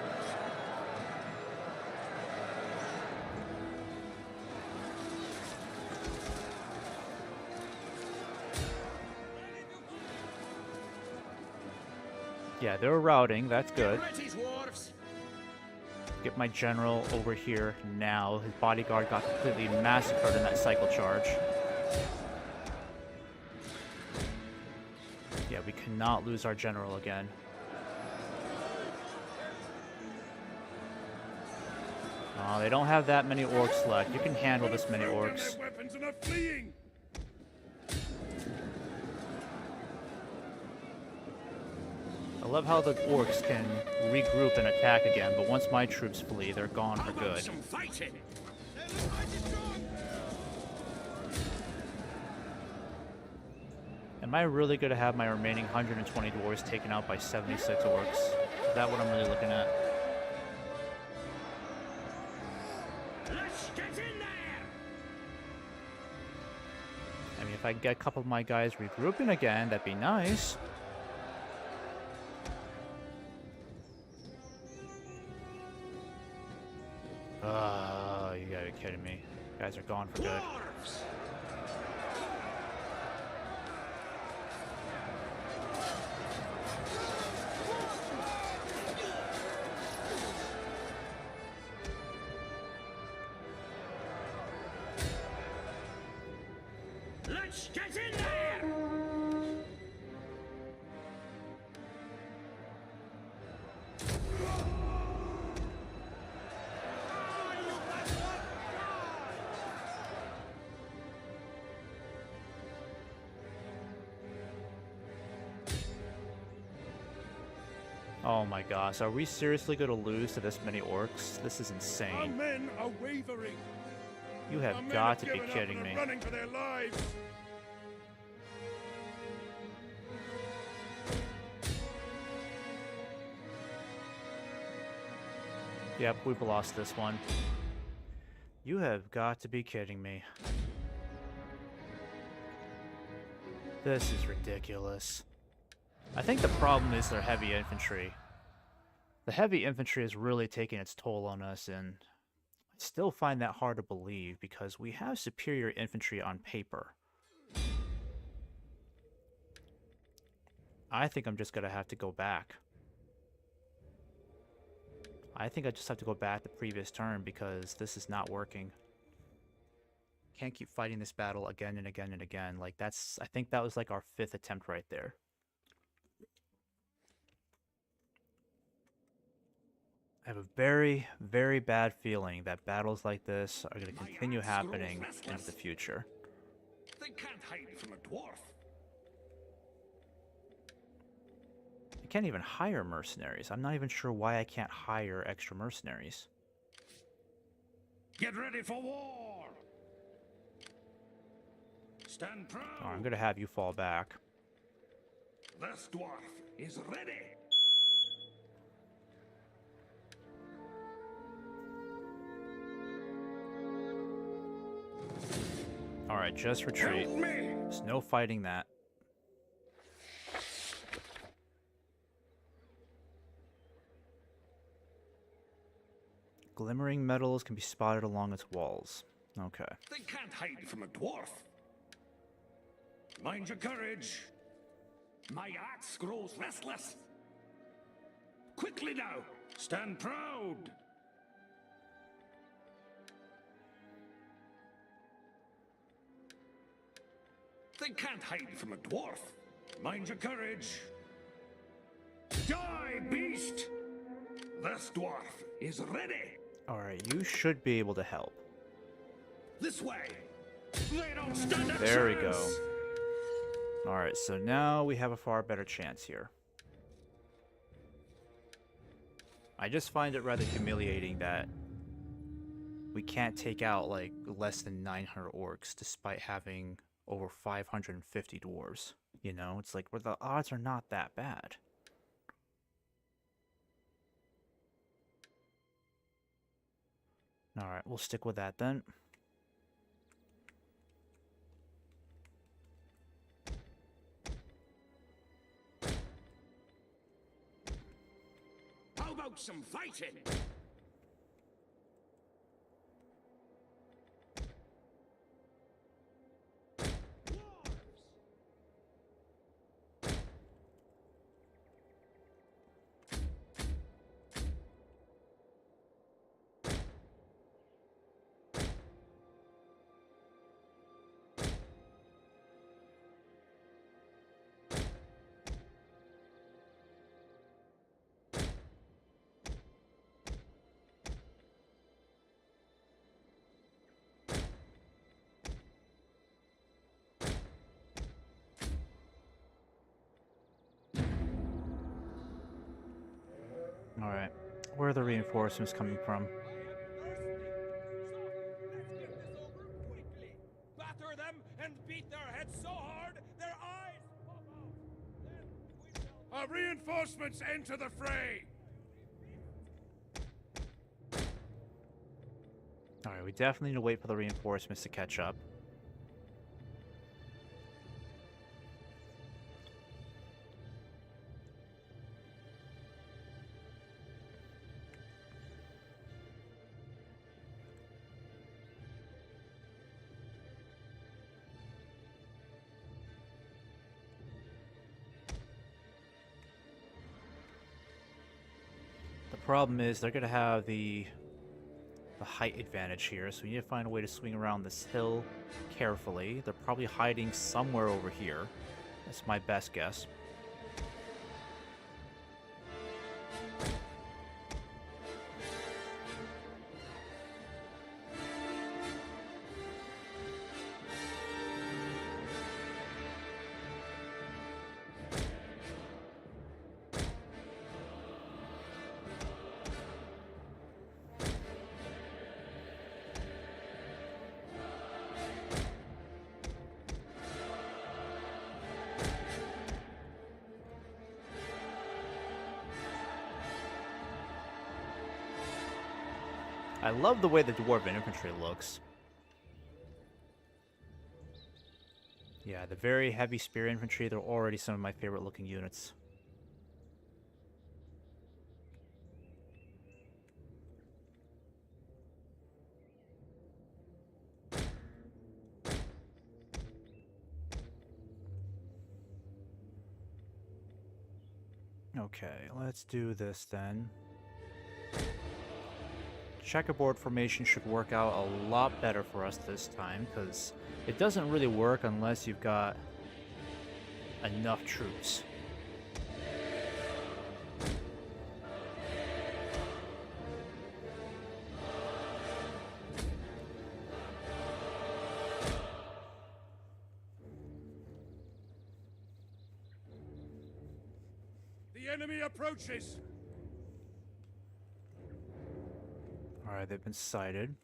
S2: Yeah, they're routing. That's good.
S4: Get ready, dwarves!
S2: Get my general over here now. His bodyguard got completely massacred in that cycle charge. Yeah, we cannot lose our general again. Oh, they don't have that many orcs left. You can handle this many
S1: Throw down
S2: orcs.
S1: their weapons and are fleeing.
S2: I love how the orcs can regroup and attack again, but once my troops flee, they're gone for
S4: How about
S2: good.
S4: some fighting?
S2: Am I really going to have my remaining 120 dwarves taken out by 76 orcs? Is that what I'm really looking at?
S4: Let's get in there!
S2: I mean, if I get a couple of my guys regrouping again, that'd be nice. You gotta be kidding me. Guys are gone for good.
S4: Dwarves! Let's get in there!
S2: Oh my gosh, are we seriously gonna lose to this many orcs? This is
S1: Our
S2: insane.
S1: men are wavering.
S2: You
S1: Our
S2: have
S1: men
S2: got to be
S1: given up
S2: kidding
S1: and are
S2: me.
S1: running for their lives.
S2: Yep, we've lost this one. You have got to be kidding me. This is ridiculous. I think the problem is their heavy infantry. The heavy infantry is really taking its toll on us, and I still find that hard to believe because we have superior infantry on paper. I think I'm just gonna have to go back. I think I just have to go back the previous turn because this is not working. Can't keep fighting this battle again and again and again. Like I think that was like our 5th attempt right there. I have a very, very bad feeling that battles like this are going to continue happening into the future.
S4: They can't hide from a dwarf.
S2: I can't even hire mercenaries. I'm not even sure why I can't hire extra mercenaries.
S4: Get ready for war! Stand proud!
S2: Oh, I'm going to have you fall back.
S4: This dwarf is ready!
S2: Alright, just retreat.
S4: Help me!
S2: There's no fighting that. Glimmering metals can be spotted along its walls. Okay.
S4: They can't hide from a dwarf. Mind your courage. My axe grows restless. Quickly now, stand proud. They can't hide from a dwarf. Mind your courage. Die, beast! This dwarf is ready.
S2: Alright, you should be able to help.
S4: This way. They don't stand a
S2: There we
S4: chance.
S2: go. Alright, so now we have a far better chance here. I just find it rather humiliating that we can't take out like less than 900 orcs despite having over 550 dwarves. You know, it's like where the odds are not that bad. Alright, we'll stick with that then.
S4: How about some fighting?
S2: Alright, where are the reinforcements coming from?
S5: Batter them and beat their heads so hard their eyes pop out. Then we shall...
S1: Our reinforcements enter the fray!
S2: Alright, we definitely need to wait for the reinforcements to catch up. The problem is they're going to have the height advantage here, so we need to find a way to swing around this hill carefully. They're probably hiding somewhere over here. That's my best guess. I love the way the Dwarven infantry looks. Yeah, the very heavy spear infantry, they're already some of my favorite looking units. Okay, let's do this then. Checkerboard formation should work out a lot better for us this time, because it doesn't really work unless you've got enough troops.
S1: The enemy approaches!
S2: Alright, they've been sighted.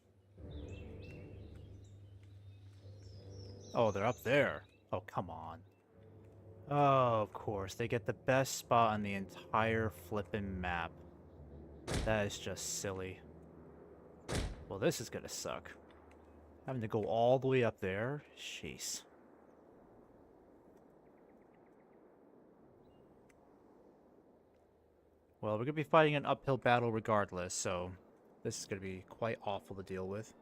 S2: Oh, they're up there. Oh, come on. Oh, of course. They get the best spot on the entire flippin' map. That is just silly. Well, this is gonna suck. Having to go all the way up there? Jeez. Well, we're gonna be fighting an uphill battle regardless, so this is gonna be quite awful to deal with.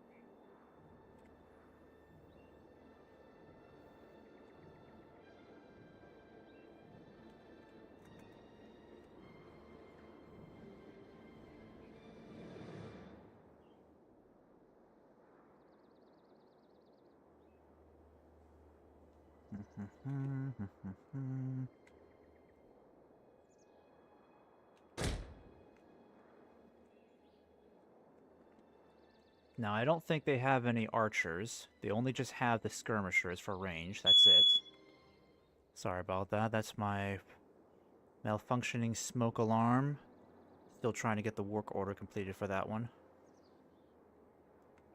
S2: Now, I don't think they have any archers. They only just have the skirmishers for range. That's it. Sorry about that. That's my malfunctioning smoke alarm. Still trying to get the work order completed for that one.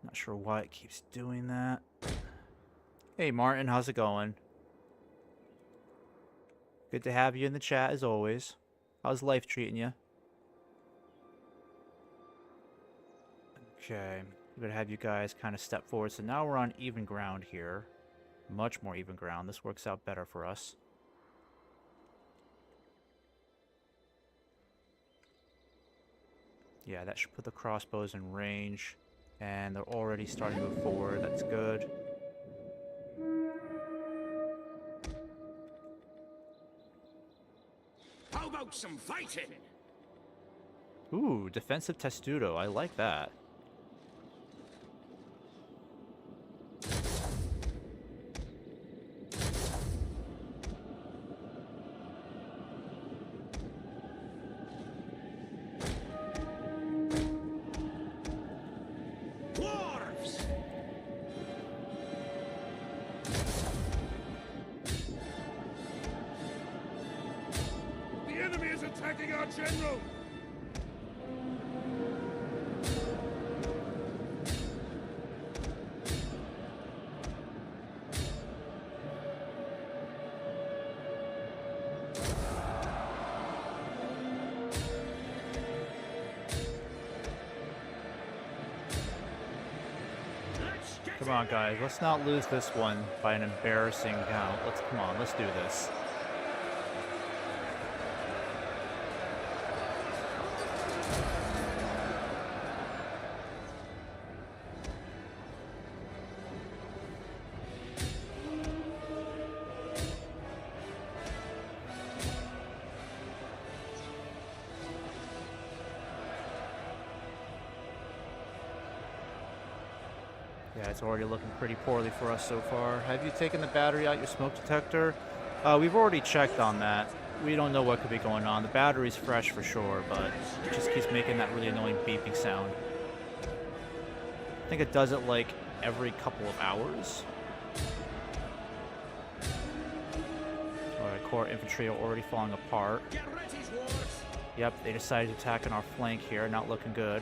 S2: Not sure why it keeps doing that. Hey Martin, how's it going? Good to have you in the chat as always. How's life treating you? Okay, I'm gonna have you guys kind of step forward. So now we're on even ground here. Much more even ground. This works out better for us. Yeah, that should put the crossbows in range. And they're already starting to move forward. That's good.
S4: How about some fighting?
S2: Ooh, defensive testudo. I like that.
S4: Dwarves!
S1: The enemy is attacking our general!
S2: Come on, guys. Let's not lose this one by an embarrassing count. Come on. Let's do this. Yeah, it's already looking pretty poorly for us so far. Have you taken the battery out your smoke detector? We've already checked on that. We don't know what could be going on. The battery's fresh for sure, but it just keeps making that really annoying beeping sound. I think it does it like every couple of hours. Alright, core infantry are already falling apart. Yep, they decided to attack on our flank here. Not looking good.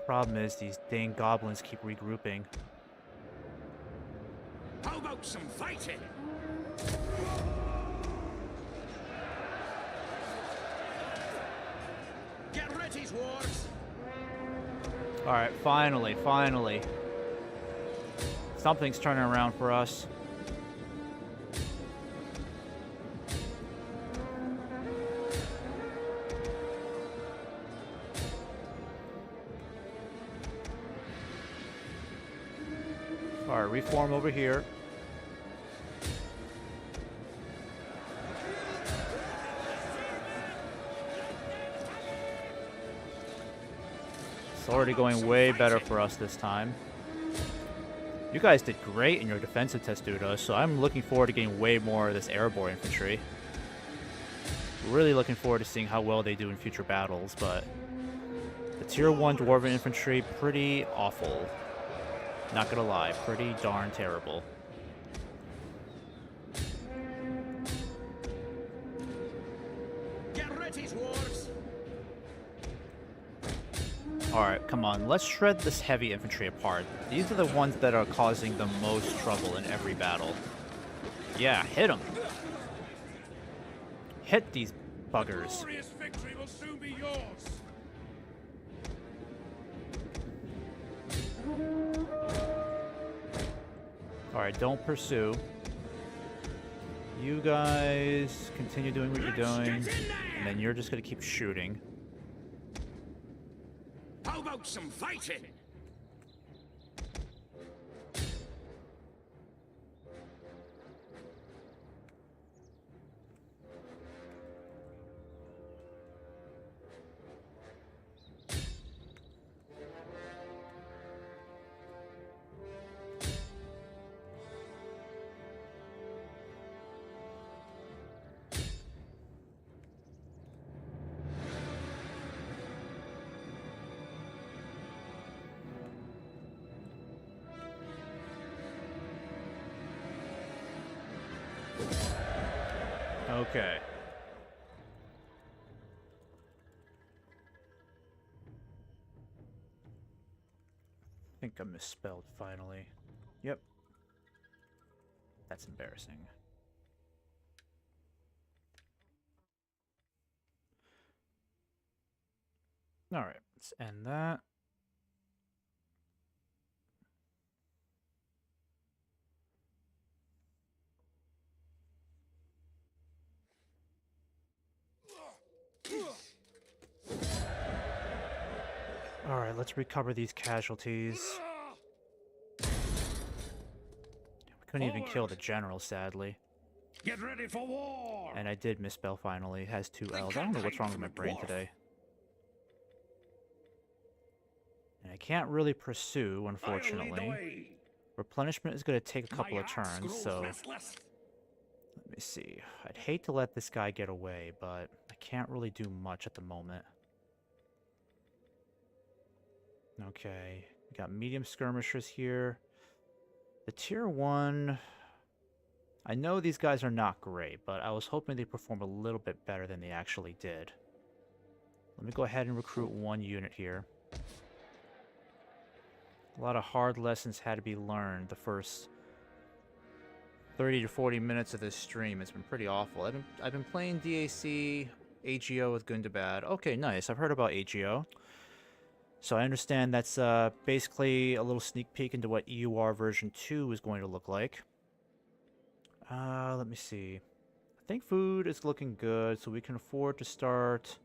S2: Problem is, these dang goblins keep regrouping.
S4: How about some fighting? Get ready, dwarves!
S2: Alright, finally. Something's turning around for us. Alright, reform over here. It's already going way better for us this time. You guys did great in your defensive testudo, so I'm looking forward to getting way more of this airborne infantry. Really looking forward to seeing how well they do in future battles, but the tier 1 dwarven infantry, pretty awful. Not gonna lie, pretty darn terrible.
S4: Get ready, dwarves!
S2: Alright, come on, let's shred this heavy infantry apart. These are the ones that are causing the most trouble in every battle. Yeah, hit them! Hit these buggers.
S1: Glorious victory will soon be yours!
S2: Alright, don't pursue. You guys continue doing what you're doing, and then you're just gonna keep shooting.
S4: How about some fighting?
S2: Okay. I think I misspelled finally. Yep. That's embarrassing. Alright, let's end that. Alright, let's recover these casualties. We couldn't even kill the general, sadly.
S4: Get ready for war!
S2: And I did misspell finally. It has two L's. I don't know what's wrong with my brain today. And I can't really pursue, unfortunately. Replenishment is going to take a couple of turns, so... Let me see. I'd hate to let this guy get away, but I can't really do much at the moment. Okay, we got medium skirmishers here. The tier 1... I know these guys are not great, but I was hoping they'd perform a little bit better than they actually did. Let me go ahead and recruit one unit here. A lot of hard lessons had to be learned the first 30 to 40 minutes of this stream. It's been pretty awful. I've been playing DAC, AGO with Gundabad. Okay, nice. I've heard about AGO. So I understand that's basically a little sneak peek into what EUR version 2 is going to look like. Let me see. I think food is looking good, so we can afford to start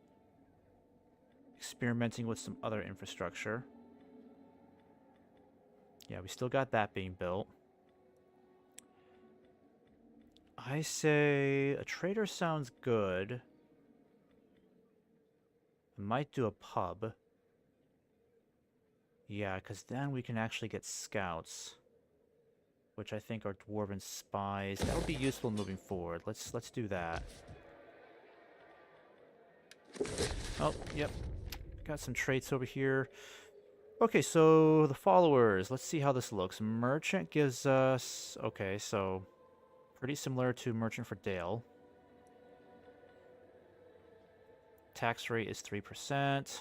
S2: experimenting with some other infrastructure. Yeah, we still got that being built. I say a trader sounds good. I might do a pub. Yeah, because then we can actually get scouts, which I think are dwarven spies. That'll be useful moving forward. Let's do that. Oh, yep. Got some traits over here. Okay, so the followers. Let's see how this looks. Merchant gives us... Okay, so pretty similar to Merchant for Dale. Tax rate is 3%.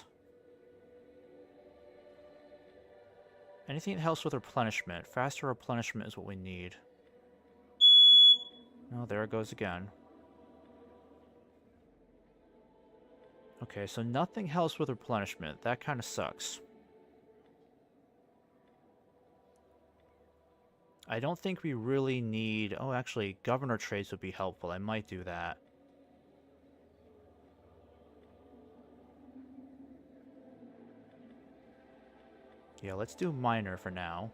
S2: Anything that helps with replenishment. Faster replenishment is what we need. Oh, there it goes again. Okay, so nothing helps with replenishment. That kind of sucks. I don't think we really need... Oh, actually, governor trades would be helpful. I might do that. Yeah, let's do minor for now.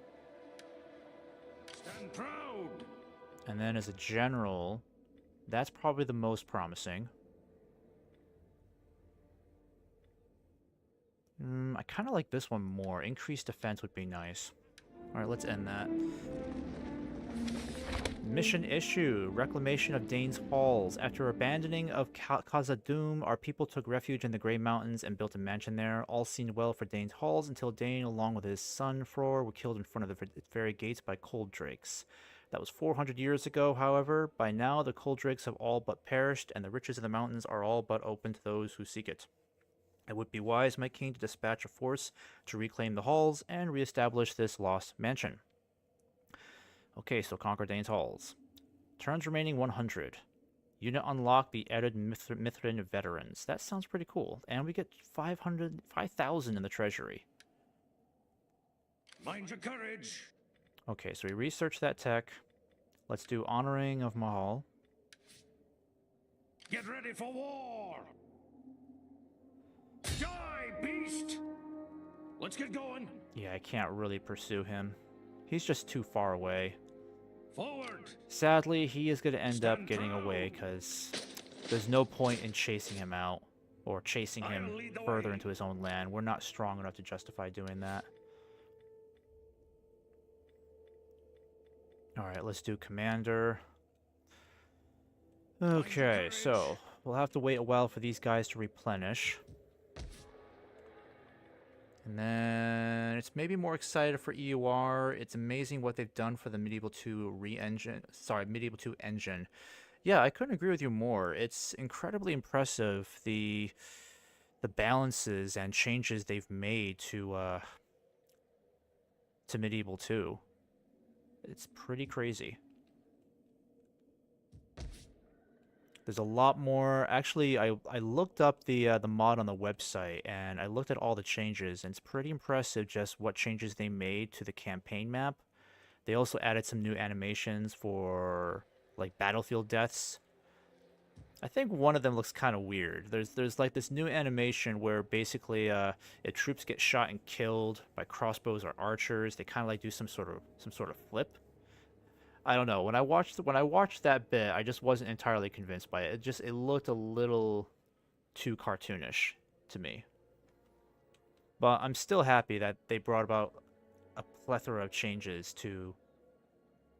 S4: Stand proud.
S2: And then as a general, that's probably the most promising. I kind of like this one more. Increased defense would be nice. Alright, let's end that. Mission issue. Reclamation of Dane's Halls. After abandoning of Khazad-dûm, our people took refuge in the Grey Mountains and built a mansion there. All seemed well for Dane's Halls until Dane, along with his son Fror, were killed in front of the very gates by cold drakes. That was 400 years ago, however. By now, the cold drakes have all but perished, and the riches of the mountains are all but open to those who seek it. It would be wise, my king, to dispatch a force to reclaim the halls and reestablish this lost mansion. Okay, so conquer Dane's Halls. Turns remaining 100. Unit unlock the added Mithrin veterans. That sounds pretty cool. And we get 5,000 in the treasury.
S4: Mind your courage.
S2: Okay, so we researched that tech. Let's do honoring of Mahal.
S4: Get ready for war. Die, beast. Let's get going.
S2: Yeah, I can't really pursue him. He's just too far away.
S4: Forward.
S2: Sadly, he is going to end up getting away because there's no point in chasing him out or chasing him further into his own land. We're not strong enough to justify doing that. Alright, let's do commander. Okay, so we'll have to wait a while for these guys to replenish. And then it's maybe more excited for EUR. It's amazing what they've done for the Medieval 2 Medieval 2 engine. Yeah, I couldn't agree with you more. It's incredibly impressive the balances and changes they've made to Medieval 2. It's pretty crazy. There's a lot more. Actually, I looked up the mod on the website and I looked at all the changes, and it's pretty impressive just what changes they made to the campaign map. They also added some new animations for like battlefield deaths. I think one of them looks kind of weird. There's like this new animation where basically if troops get shot and killed by crossbows or archers, they kind of like do some sort of flip. I don't know. When I watched that bit, I just wasn't entirely convinced by it. It looked a little too cartoonish to me. But I'm still happy that they brought about a plethora of changes to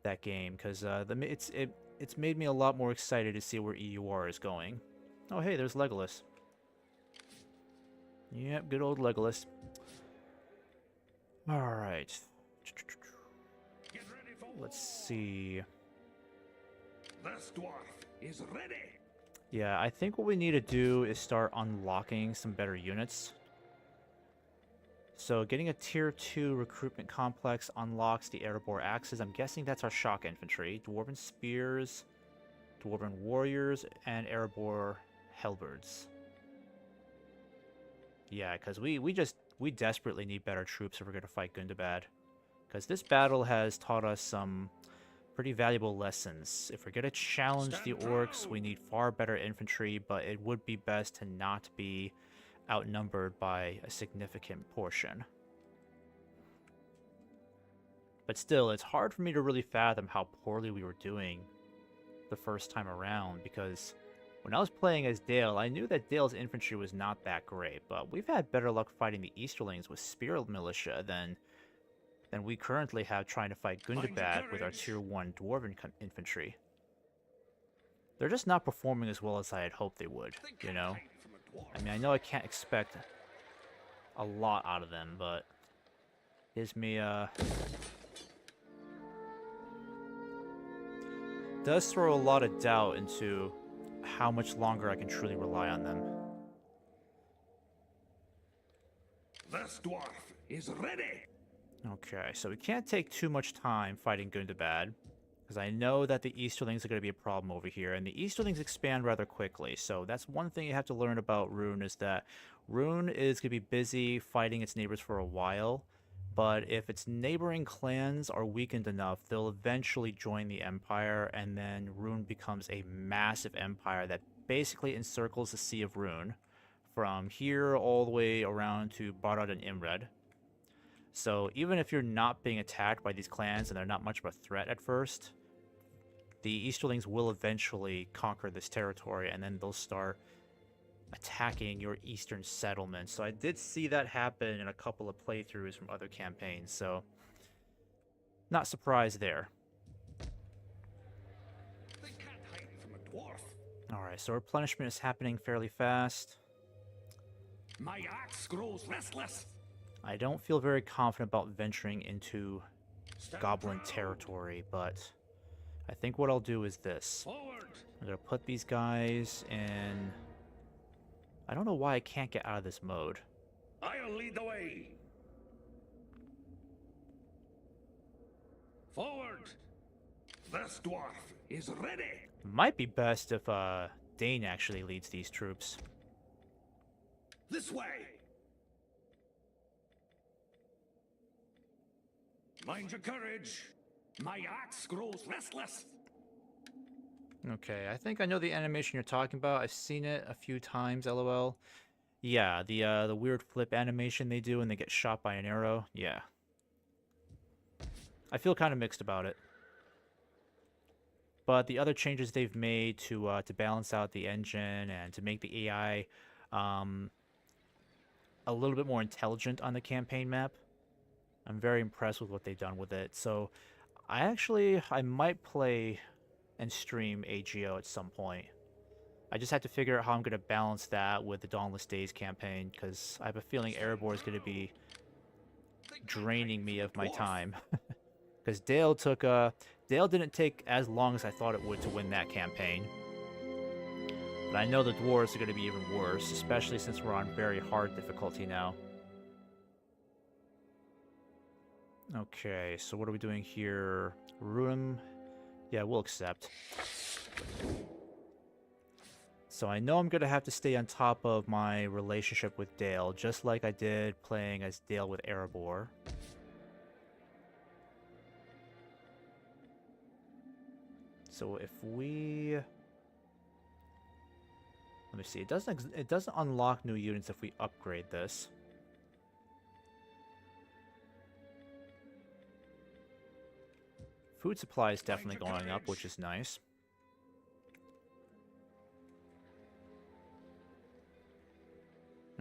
S2: that game because it's made me a lot more excited to see where EUR is going. Oh hey, there's Legolas. Yep, good old Legolas. All right.
S4: Get ready for
S2: Let's
S4: war.
S2: see.
S4: This dwarf is ready.
S2: Yeah, I think what we need to do is start unlocking some better units. So getting a tier 2 recruitment complex unlocks the Erebor axes. I'm guessing that's our shock infantry. Dwarven spears, Dwarven warriors, and Erebor halberds. Yeah, because we desperately need better troops if we're going to fight Gundabad. Because this battle has taught us some pretty valuable lessons. If we're going to challenge the orcs, we need far better infantry, but it would be best to not be outnumbered by a significant portion. But still, it's hard for me to really fathom how poorly we were doing the first time around, because when I was playing as Dale, I knew that Dale's infantry was not that great, but we've had better luck fighting the Easterlings with spear militia than we currently have trying to fight Gundabad with our tier 1 Dwarven infantry. They're just not performing as well as I had hoped they would, you know? I mean, I know I can't expect a lot out of them, but gives me does throw a lot of doubt into how much longer I can truly rely on them.
S4: This dwarf is ready.
S2: Okay, so we can't take too much time fighting Gundabad, because I know that the Easterlings are going to be a problem over here, and the Easterlings expand rather quickly, so that's one thing you have to learn about Rune, is that Rune is going to be busy fighting its neighbors for a while, but if its neighboring clans are weakened enough, they'll eventually join the Empire, and then Rune becomes a massive empire that basically encircles the Sea of Rune, from here all the way around to Barad and Imred. So even if you're not being attacked by these clans and they're not much of a threat at first, the Easterlings will eventually conquer this territory, and then they'll start attacking your eastern settlements. So I did see that happen in a couple of playthroughs from other campaigns, so not surprised there.
S4: They can't hide from a dwarf.
S2: Alright, so replenishment is happening fairly fast.
S4: My axe grows restless.
S2: I don't feel very confident about venturing into
S4: Stand
S2: goblin
S4: proud.
S2: territory, but I think what I'll do is this.
S4: Forward.
S2: I'm gonna put these guys in... I don't know why I can't get out of this mode.
S4: I'll lead the way. Forward. This dwarf is ready.
S2: Might be best if Dane actually leads these troops.
S4: This way. Mind your courage. My axe grows restless.
S2: Okay, I think I know the animation you're talking about. I've seen it a few times, lol. Yeah, the weird flip animation they do when they get shot by an arrow. Yeah. I feel kind of mixed about it. But the other changes they've made to balance out the engine and to make the AI a little bit more intelligent on the campaign map, I'm very impressed with what they've done with it. So I might play and stream AGO at some point. I just have to figure out how I'm going to balance that with the Dawnless Days campaign, because I have a feeling Erebor is going to be draining me of my time. Because Dale took Dale didn't take as long as I thought it would to win that campaign. But I know the dwarves are going to be even worse, especially since we're on very hard difficulty now. Okay, so what are we doing here? Room? Yeah, we'll accept. So I know I'm going to have to stay on top of my relationship with Dale, just like I did playing as Dale with Erebor. So if we... Let me see, it doesn't unlock new units if we upgrade this. Food supply is definitely going up, which is nice.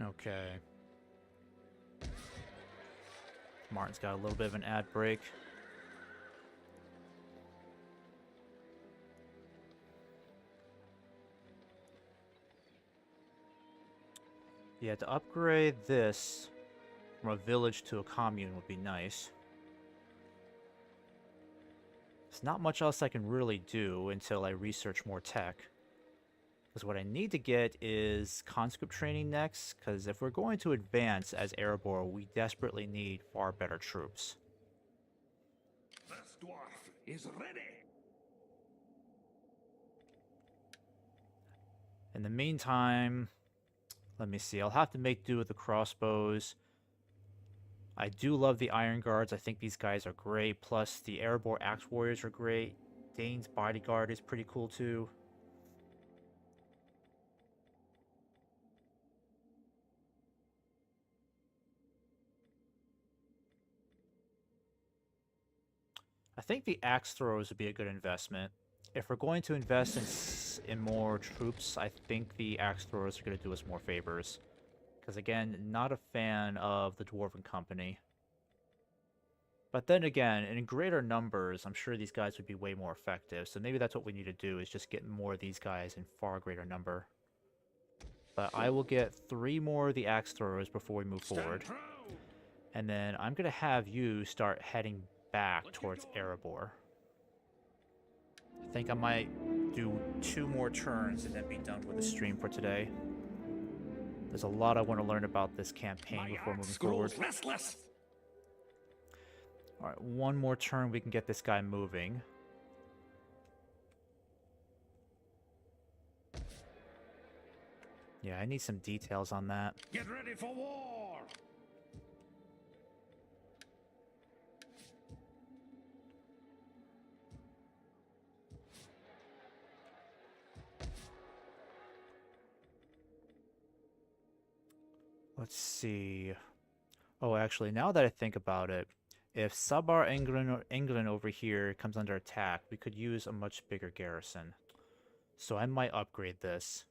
S2: Okay. Martin's got a little bit of an ad break. Yeah, to upgrade this from a village to a commune would be nice. There's not much else I can really do until I research more tech. Because what I need to get is conscript training next, because if we're going to advance as Erebor, we desperately need far better troops.
S4: This dwarf is ready.
S2: In the meantime, let me see, I'll have to make do with the crossbows. I do love the Iron Guards, I think these guys are great, plus the Erebor Axe Warriors are great. Dane's Bodyguard is pretty cool too. I think the axe throwers would be a good investment. If we're going to invest in more troops, I think the axe throwers are going to do us more favors. Because again, not a fan of the Dwarven Company. But then again, in greater numbers, I'm sure these guys would be way more effective. So maybe that's what we need to do, is just get more of these guys in far greater number. But I will get 3 more of the axe throwers before we move forward. And then I'm going to have you start heading back towards Erebor. I think I might do 2 more turns and then be done with the stream for today. There's a lot I want to learn about this campaign before moving forward. Alright, 1 more turn we can get this guy moving. Yeah, I need some details on that.
S4: Get ready for war!
S2: Let's see. Oh, actually, now that I think about it, if Sabar England over here comes under attack, we could use a much bigger garrison. So I might upgrade this.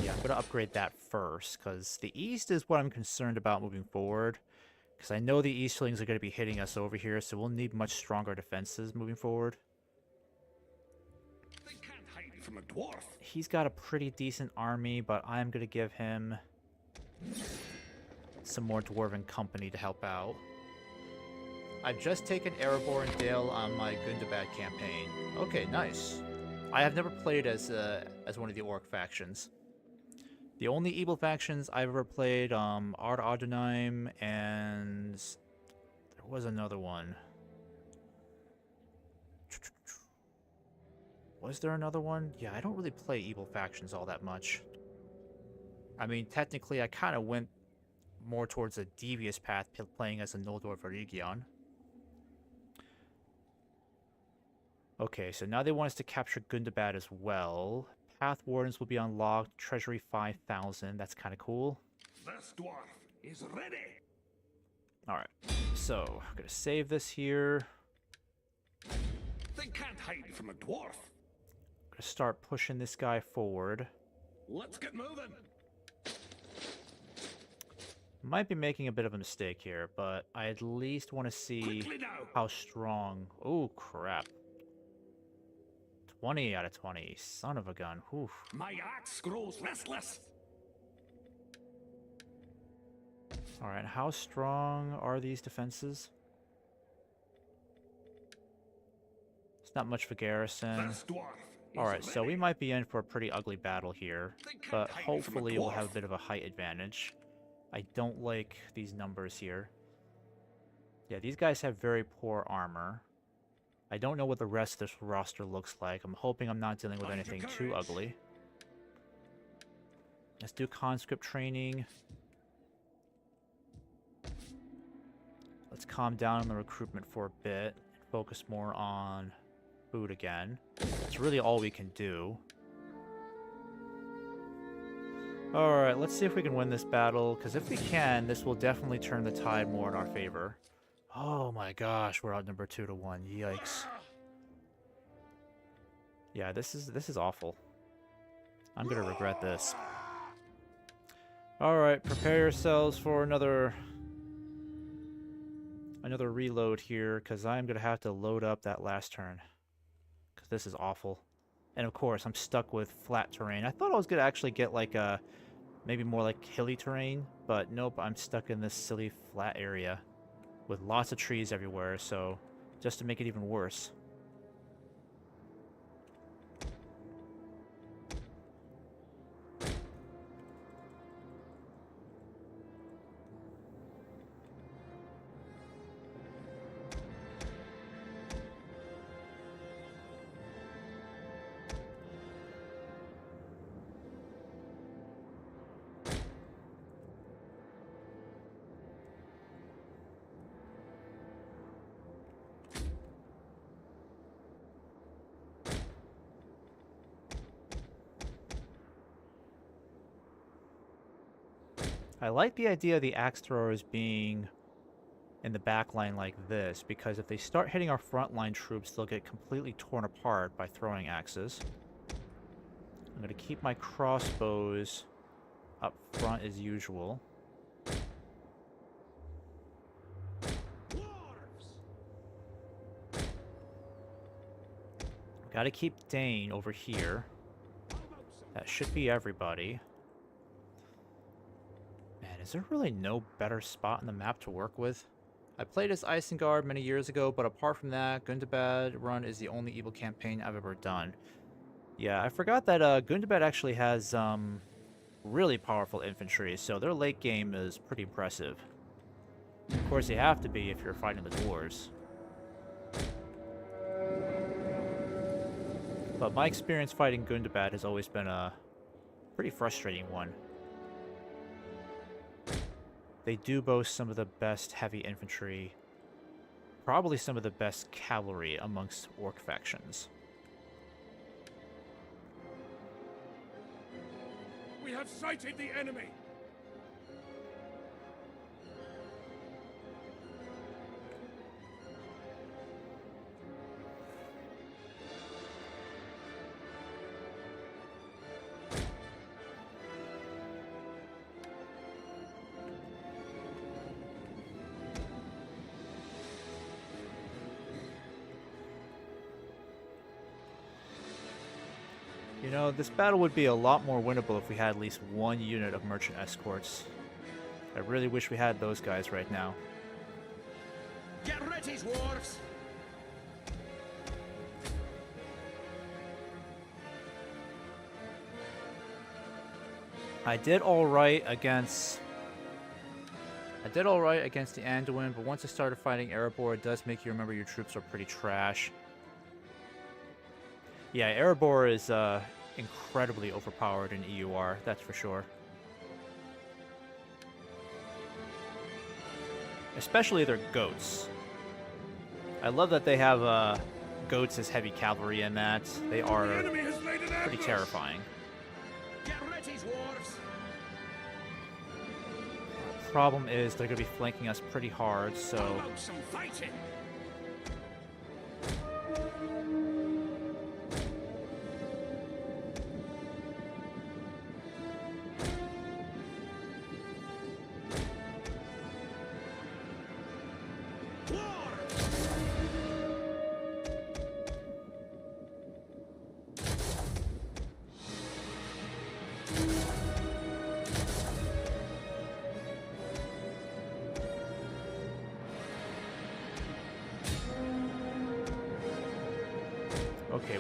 S2: Yeah, I'm going to upgrade that first, because the east is what I'm concerned about moving forward. Because I know the Eastlings are going to be hitting us over here, so we'll need much stronger defenses moving forward.
S4: They can't hide from a dwarf.
S2: He's got a pretty decent army, but I'm going to give him some more Dwarven company to help out. I've just taken Erebor and Dale on my Gundabad campaign. Okay, nice. I have never played as one of the Orc factions. The only evil factions I've ever played, Ard Adonheim, and there was another one. Was there another one? Yeah, I don't really play evil factions all that much. I mean, technically, I kind of went more towards a devious path, playing as a Noldor Varygion. Okay, so now they want us to capture Gundabad as well. Path Wardens will be unlocked. Treasury 5,000. That's kind of cool.
S4: This dwarf is ready.
S2: Alright, so I'm going to save this here.
S4: They can't hide from a dwarf.
S2: I'm going to start pushing this guy forward.
S4: Let's get moving.
S2: Might be making a bit of a mistake here, but I at least want to see how strong... Oh, crap. 20 out of 20. Son of a gun. Oof.
S4: My axe grows restless.
S2: Alright, how strong are these defenses? Not much for garrison.
S4: This dwarf is
S2: Alright, so we
S4: ready.
S2: might be in for a pretty ugly battle here.
S4: They can't
S2: But
S4: hide from a
S2: hopefully we'll have a
S4: dwarf.
S2: bit of a height advantage. I don't like these numbers here. Yeah, these guys have very poor armor. I don't know what the rest of this roster looks like. I'm hoping I'm not dealing with
S4: Find your
S2: anything too
S4: courage.
S2: ugly. Let's do conscript training. Let's calm down on the recruitment for a bit. Focus more on food again. It's really all we can do. Alright, let's see if we can win this battle, because if we can, this will definitely turn the tide more in our favor. Oh my gosh, we're outnumbered 2-1. Yikes. Yeah, this is awful. I'm gonna regret this. Alright, prepare yourselves for another reload here, because I'm gonna have to load up that last turn. Because this is awful. And of course, I'm stuck with flat terrain. I thought I was gonna actually get like a maybe more like hilly terrain, but nope, I'm stuck in this silly flat area with lots of trees everywhere, so just to make it even worse. I like the idea of the axe throwers being in the back line like this, because if they start hitting our frontline troops, they'll get completely torn apart by throwing axes. I'm going to keep my crossbows up front as usual. Got to keep Dane over here. That should be everybody. Man, is there really no better spot on the map to work with? I played as Isengard many years ago, but apart from that, Gundabad Run is the only evil campaign I've ever done. Yeah, I forgot that Gundabad actually has really powerful infantry, so their late game is pretty impressive. Of course, they have to be if you're fighting the dwarves. But my experience fighting Gundabad has always been a pretty frustrating one. They do boast some of the best heavy infantry, probably some of the best cavalry amongst orc factions.
S1: We have sighted the enemy.
S2: You know, this battle would be a lot more winnable if we had at least one unit of merchant escorts. I really wish we had those guys right now.
S4: Get ready, dwarves!
S2: I did alright against the Anduin, but once I started fighting Erebor, it does make you remember your troops are pretty trash. Yeah, Erebor is incredibly overpowered in EUR, that's for sure. Especially their goats. I love that they have goats as heavy cavalry in that. They
S1: The
S2: are
S1: enemy has laid an
S2: pretty
S1: ambush.
S2: terrifying.
S4: Get ready, dwarves!
S2: Problem is they're going to be flanking us pretty hard,
S4: How
S2: so
S4: about some fighting?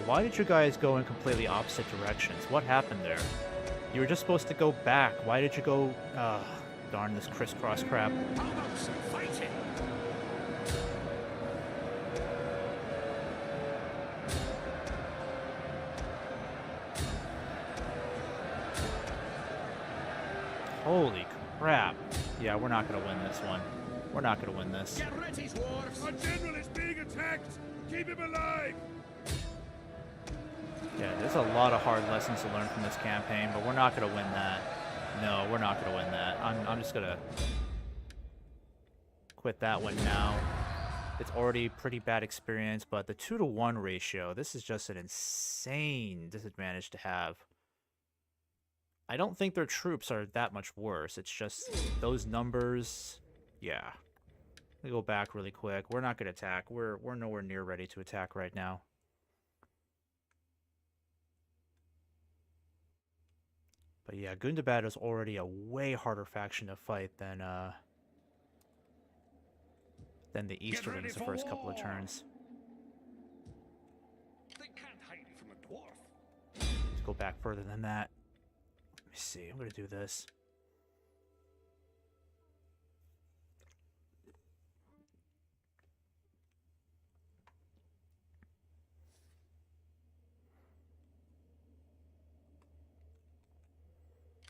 S2: Why did you guys go in completely opposite directions? What happened there? You were just supposed to go back. Why did you go... darn this crisscross crap.
S4: How about some fighting?
S2: Holy crap. Yeah, we're not going to win this one. We're not going to win this.
S4: Get ready, dwarves!
S1: Our general is being attacked! Keep him alive!
S2: Yeah, there's a lot of hard lessons to learn from this campaign, but we're not going to win that. No, we're not going to win that. I'm just going to quit that one now. It's already pretty bad experience, but the 2-to-1 ratio, this is just an insane disadvantage to have. I don't think their troops are that much worse. It's just those numbers. Yeah. Let me go back really quick. We're not going to attack. We're nowhere near ready to attack right now. But yeah, Gundabad is already a way harder faction to fight than the Easterlings the first couple of turns.
S4: They can't hide from a dwarf.
S2: Let's go back further than that. Let me see. I'm going to do this.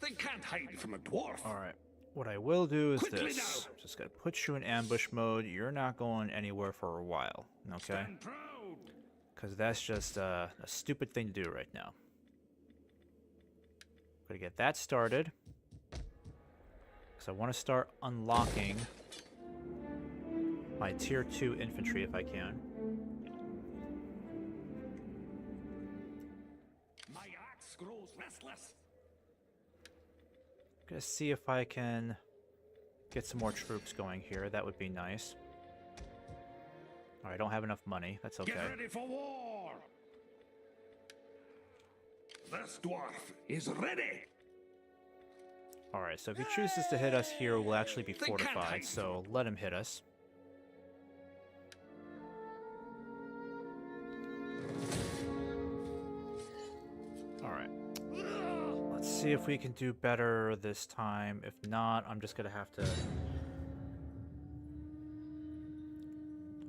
S4: They can't hide from a dwarf.
S2: Alright. What I will do is
S4: Quickly
S2: this.
S4: now.
S2: I'm just going to put you in ambush mode. You're not going anywhere for a while. Okay?
S4: Stand proud.
S2: Because that's just a stupid thing to do right now. I'm going to get that started. Because I want to start unlocking my tier 2 infantry if I can.
S4: My axe grows restless.
S2: Gonna see if I can get some more troops going here. That would be nice. Alright, I don't have enough money. That's okay.
S4: Get ready for war. This dwarf is ready.
S2: Alright, so if he chooses to hit us here, we'll actually be
S4: They can't
S2: fortified,
S4: hide.
S2: so let him hit us. Alright. Let's see if we can do better this time. If not, I'm just gonna have to...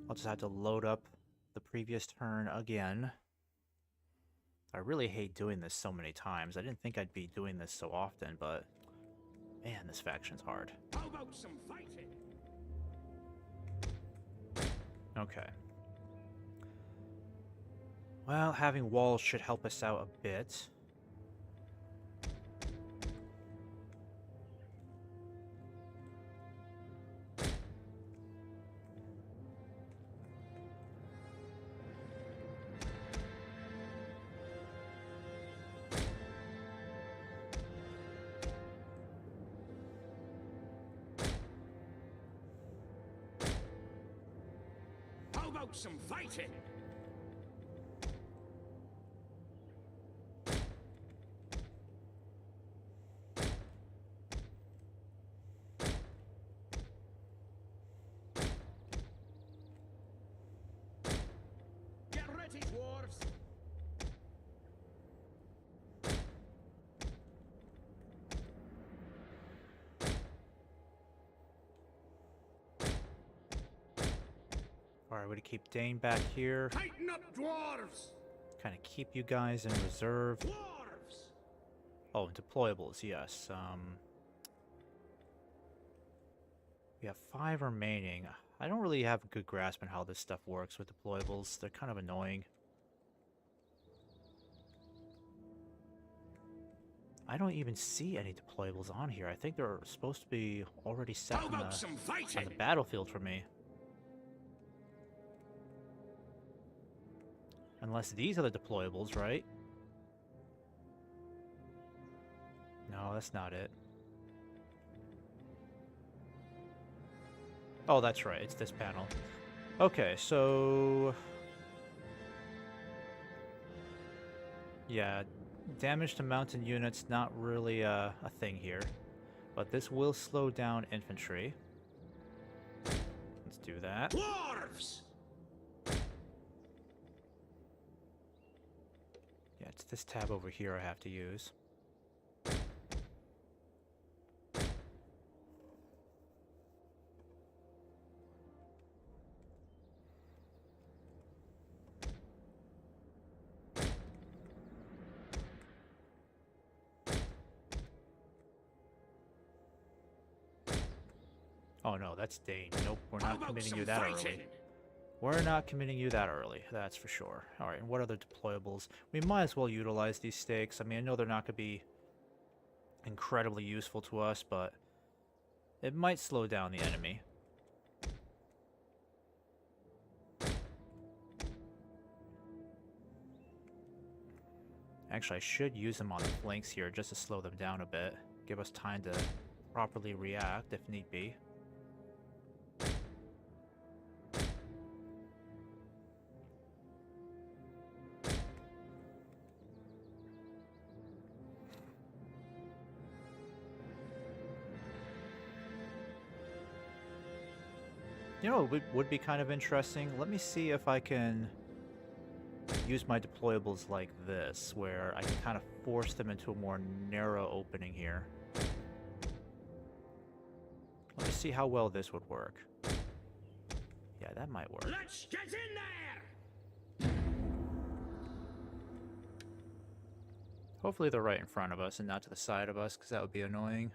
S2: I'll just have to load up the previous turn again. I really hate doing this so many times. I didn't think I'd be doing this so often, but... Man, this faction's hard.
S4: How about some fighting?
S2: Okay. Well, having walls should help us out a bit.
S4: How about some fighting? Get ready, dwarves.
S2: Alright, we're gonna keep Dane back here.
S4: Tighten up, dwarves.
S2: Kind of keep you guys in reserve.
S4: Dwarves.
S2: Oh, deployables, yes. We have 5 remaining. I don't really have a good grasp on how this stuff works with deployables. They're kind of annoying. I don't even see any deployables on here. I think they're supposed to be already set
S4: How
S2: on
S4: about some
S2: the
S4: fighting?
S2: battlefield for me. Unless these are the deployables, right? No, that's not it. Oh, that's right. It's this panel. Okay, so... Yeah, damage to mountain units, not really a thing here. But this will slow down infantry. Let's do that.
S4: Dwarves.
S2: this tab over here I have to use. Oh no, that's Dane. Nope, we're not committing you that early. We're not committing you that early, that's for sure. Alright, and what other deployables? We might as well utilize these stakes. I mean, I know they're not going to be incredibly useful to us, but it might slow down the enemy. Actually, I should use them on the flanks here just to slow them down a bit. Give us time to properly react if need be. You know, it would be kind of interesting. Let me see if I can use my deployables like this, where I can kind of force them into a more narrow opening here. Let me see how well this would work. Yeah, that might work.
S4: Let's get in there!
S2: Hopefully they're right in front of us and not to the side of us, because that would be annoying.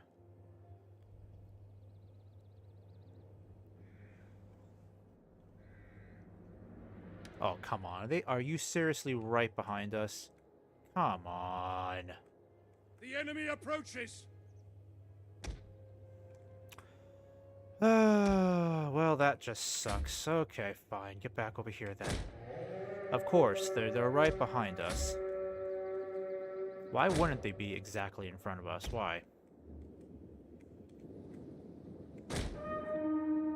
S2: Oh, come on. Are you seriously right behind us? Come on.
S1: The enemy approaches.
S2: Well, that just sucks. Okay, fine. Get back over here then. Of course, they're right behind us. Why wouldn't they be exactly in front of us? Why?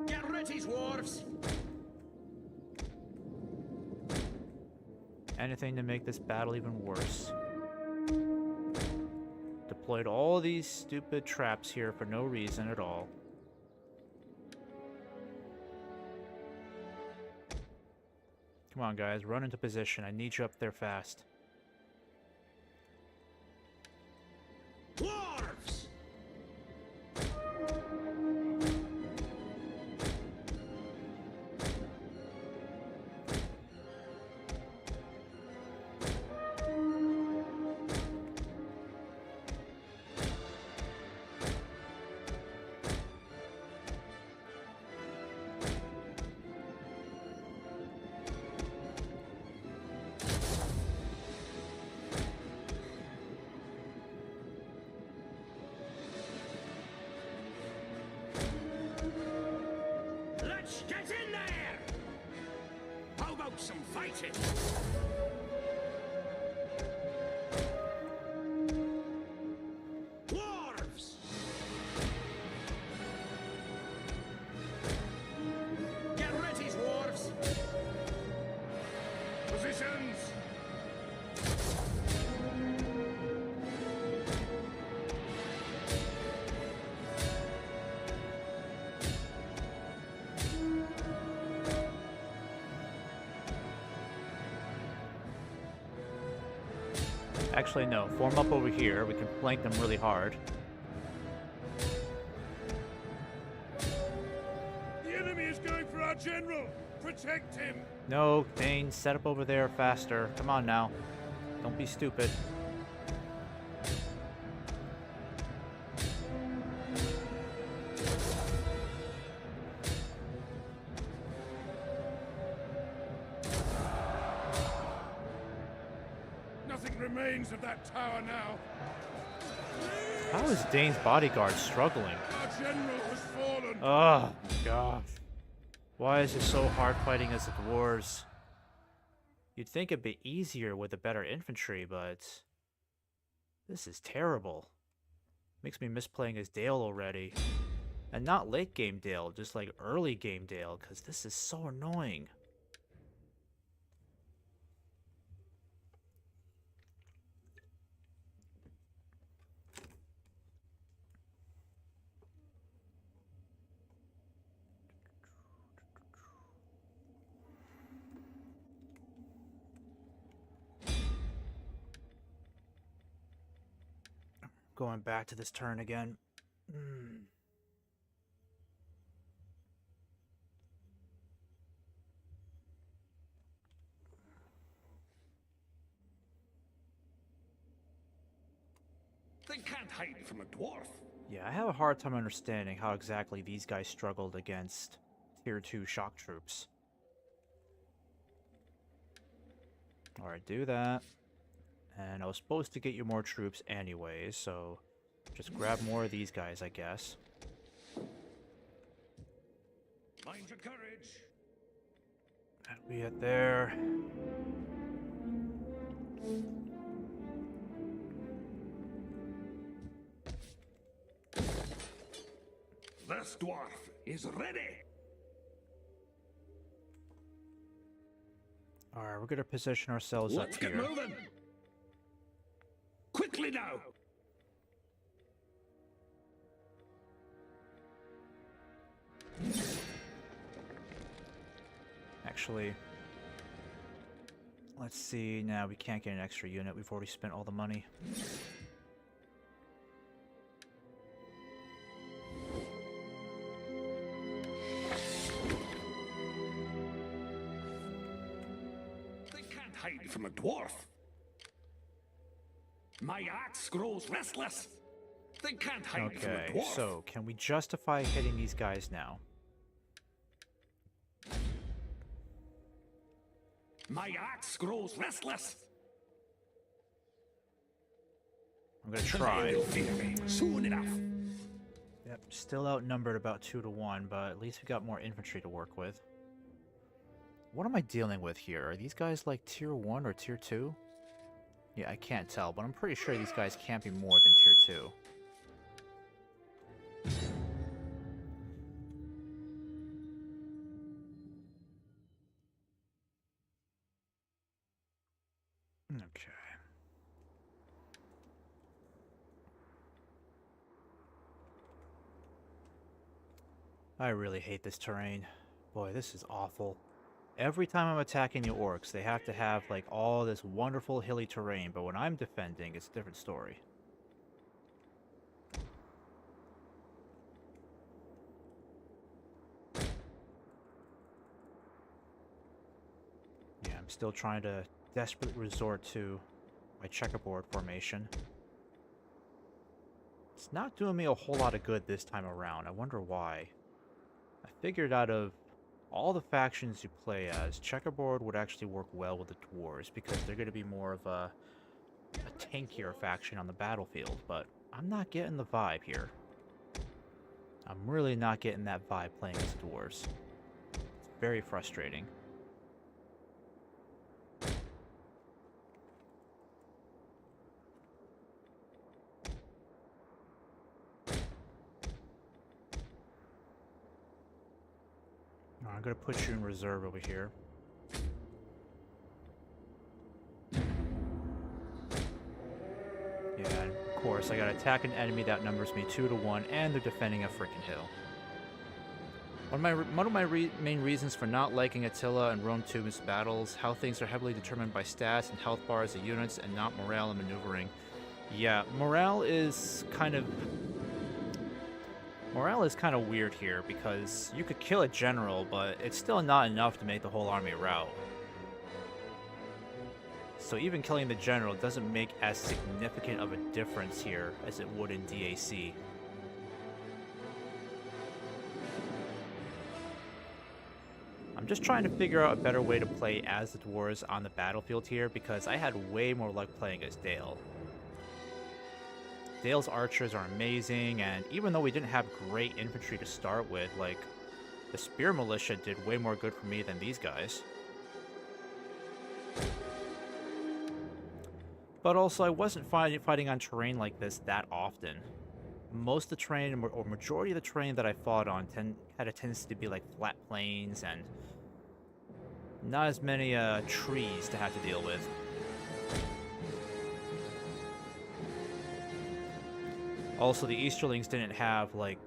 S4: Get ready, dwarves!
S2: Anything to make this battle even worse. Deployed all these stupid traps here for no reason at all. Come on, guys, run into position. I need you up there fast.
S4: Dwarves! Let's get in there! How about some fighting? Dwarves! Get ready, dwarves!
S1: Positions.
S2: Actually, no. Form up over here. We can flank them really hard.
S1: The enemy is going for our general. Protect him.
S2: No, Dane, set up over there faster. Come on now. Don't be stupid.
S1: Nothing remains of that tower now.
S2: How is Dane's bodyguard struggling?
S1: Our general has fallen.
S2: Oh, God. Why is it so hard fighting as the dwarves? You'd think it'd be easier with a better infantry, but this is terrible. Makes me miss playing as Dale already. And not late game Dale, just like early game Dale, because this is so annoying. going back to this turn again.
S4: They can't hide from a dwarf.
S2: Yeah, I have a hard time understanding how exactly these guys struggled against Tier 2 shock troops. Alright, do that. And I was supposed to get you more troops anyway, so just grab more of these guys, I guess.
S4: Mind your courage.
S2: That'll be it there.
S4: This dwarf is ready.
S2: Alright, we're gonna position ourselves
S4: Let's
S2: up
S4: get
S2: here.
S4: moving. Quickly now.
S2: Actually, let's see. Now we can't get an extra unit. We've already spent all the money.
S4: They can't hide from a dwarf. My axe grows restless. They can't hide from a
S2: Okay,
S4: dwarf.
S2: so can we justify hitting these guys now?
S4: My axe grows restless.
S2: I'm gonna try.
S4: They'll fear me soon enough.
S2: Yep, still outnumbered about 2 to 1, but at least we got more infantry to work with. What am I dealing with here? Are these guys like Tier 1 or Tier 2? Yeah, I can't tell, but I'm pretty sure these guys can't be more than Tier 2. Okay. I really hate this terrain. Boy, this is awful. Every time I'm attacking the orcs, they have to have like all this wonderful hilly terrain, but when I'm defending, it's a different story. Yeah, I'm still trying to desperately resort to my checkerboard formation. It's not doing me a whole lot of good this time around. I wonder why. I figured out of all the factions you play as, checkerboard would actually work well with the dwarves because they're going to be more of a tankier faction on the battlefield, but I'm not getting the vibe here. I'm really not getting that vibe playing as dwarves. It's very frustrating. I'm going to put you in reserve over here. Yeah, and of course, I got to attack an enemy that numbers me 2 to 1, and they're defending a freaking hill. One of my main reasons for not liking Attila and Rome 2's battles, how things are heavily determined by stats and health bars of units and not morale and maneuvering. Yeah, morale is kind of weird here because you could kill a general, but it's still not enough to make the whole army rout. So even killing the general doesn't make as significant of a difference here as it would in DAC. I'm just trying to figure out a better way to play as the dwarves on the battlefield here because I had way more luck playing as Dale. Dale's archers are amazing, and even though we didn't have great infantry to start with, like, the spear militia did way more good for me than these guys. But also, I wasn't fighting on terrain like this that often. Most of the terrain, or majority of the terrain that I fought on, had a tendency to be like flat plains and not as many trees to have to deal with. Also, the Easterlings didn't have like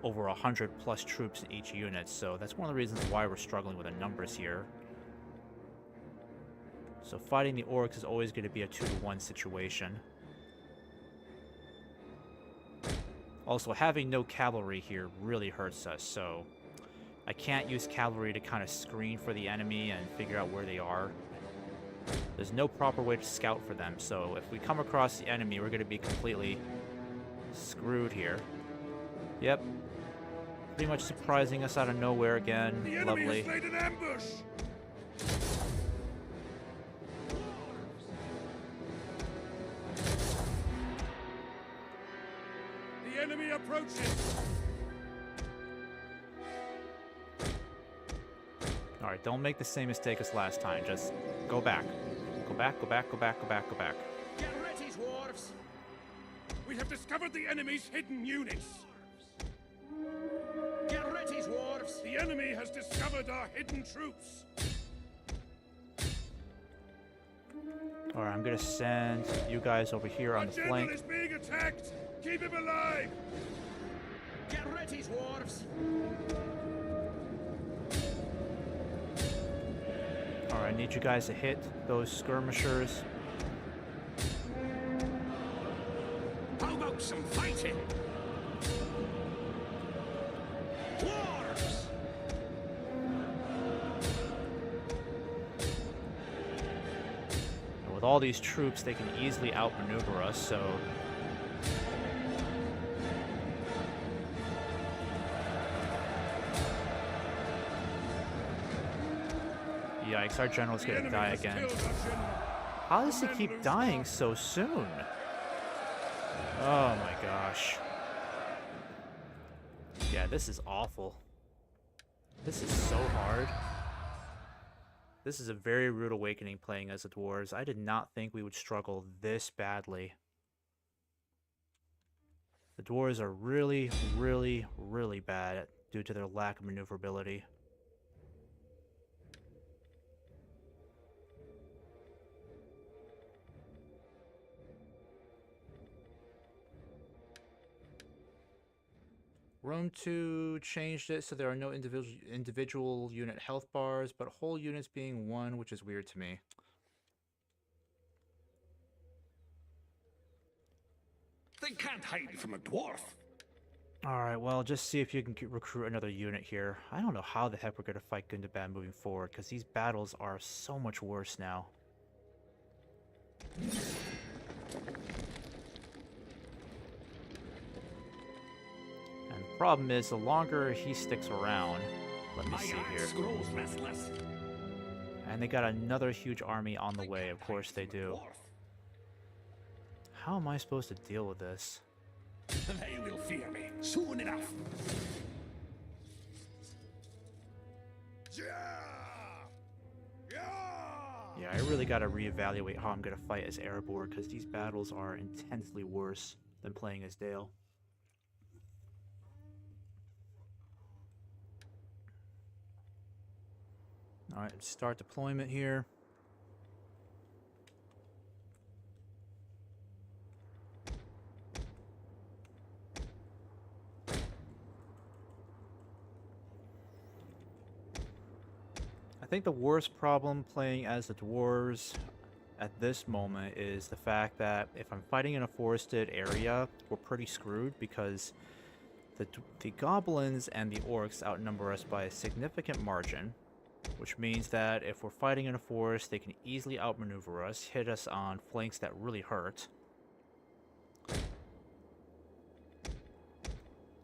S2: over 100 plus troops in each unit, so that's one of the reasons why we're struggling with the numbers here. So fighting the orcs is always going to be a 2 to 1 situation. Also, having no cavalry here really hurts us, so I can't use cavalry to kind of screen for the enemy and figure out where they are. There's no proper way to scout for them, so if we come across the enemy, we're going to be completely screwed here. Yep. Pretty much surprising us out of nowhere again.
S1: The enemy
S2: Lovely.
S1: has laid an ambush! The enemy approaches!
S2: Alright, don't make the same mistake as last time. Just go back. Go back, go back, go back, go back, go back.
S5: Get ready, dwarves!
S1: We have discovered the enemy's hidden units!
S5: Get ready, dwarves!
S1: The enemy has discovered our hidden troops!
S2: Alright, I'm gonna send you guys over here on
S1: Our
S2: the
S1: general
S2: flank.
S1: is being attacked! Keep him alive!
S5: Get ready, dwarves!
S2: Alright, I need you guys to hit those skirmishers.
S4: How about some fighting? Dwarves!
S2: And with all these troops, they can easily outmaneuver us, so... Yikes, our general's
S1: The
S2: gonna
S1: enemy
S2: die
S1: has
S2: again.
S1: killed our general.
S2: How does he
S1: Men
S2: keep
S1: lose
S2: dying
S1: heart.
S2: so soon? Oh my gosh. Yeah, this is awful. This is so hard. This is a very rude awakening playing as the dwarves. I did not think we would struggle this badly. The dwarves are really, really, really bad due to their lack of maneuverability. Rome 2 changed it so there are no individual unit health bars, but whole units being one, which is weird to me.
S4: They can't hide from a dwarf.
S2: Alright, well, just see if you can recruit another unit here. I don't know how the heck we're going to fight Gundabad moving forward, because these battles are so much worse now. And the problem is, the longer he sticks around... Let me
S4: My
S2: see here.
S4: axe grows restless.
S2: And they got another huge army on the way, of course they do. How am I supposed to deal with this?
S4: They will fear me soon enough.
S2: Yeah, I really gotta reevaluate how I'm gonna fight as Erebor, because these battles are intensely worse than playing as Dale. Alright, start deployment here. I think the worst problem playing as the dwarves at this moment is the fact that if I'm fighting in a forested area, we're pretty screwed because the goblins and the orcs outnumber us by a significant margin, which means that if we're fighting in a forest, they can easily outmaneuver us, hit us on flanks that really hurt.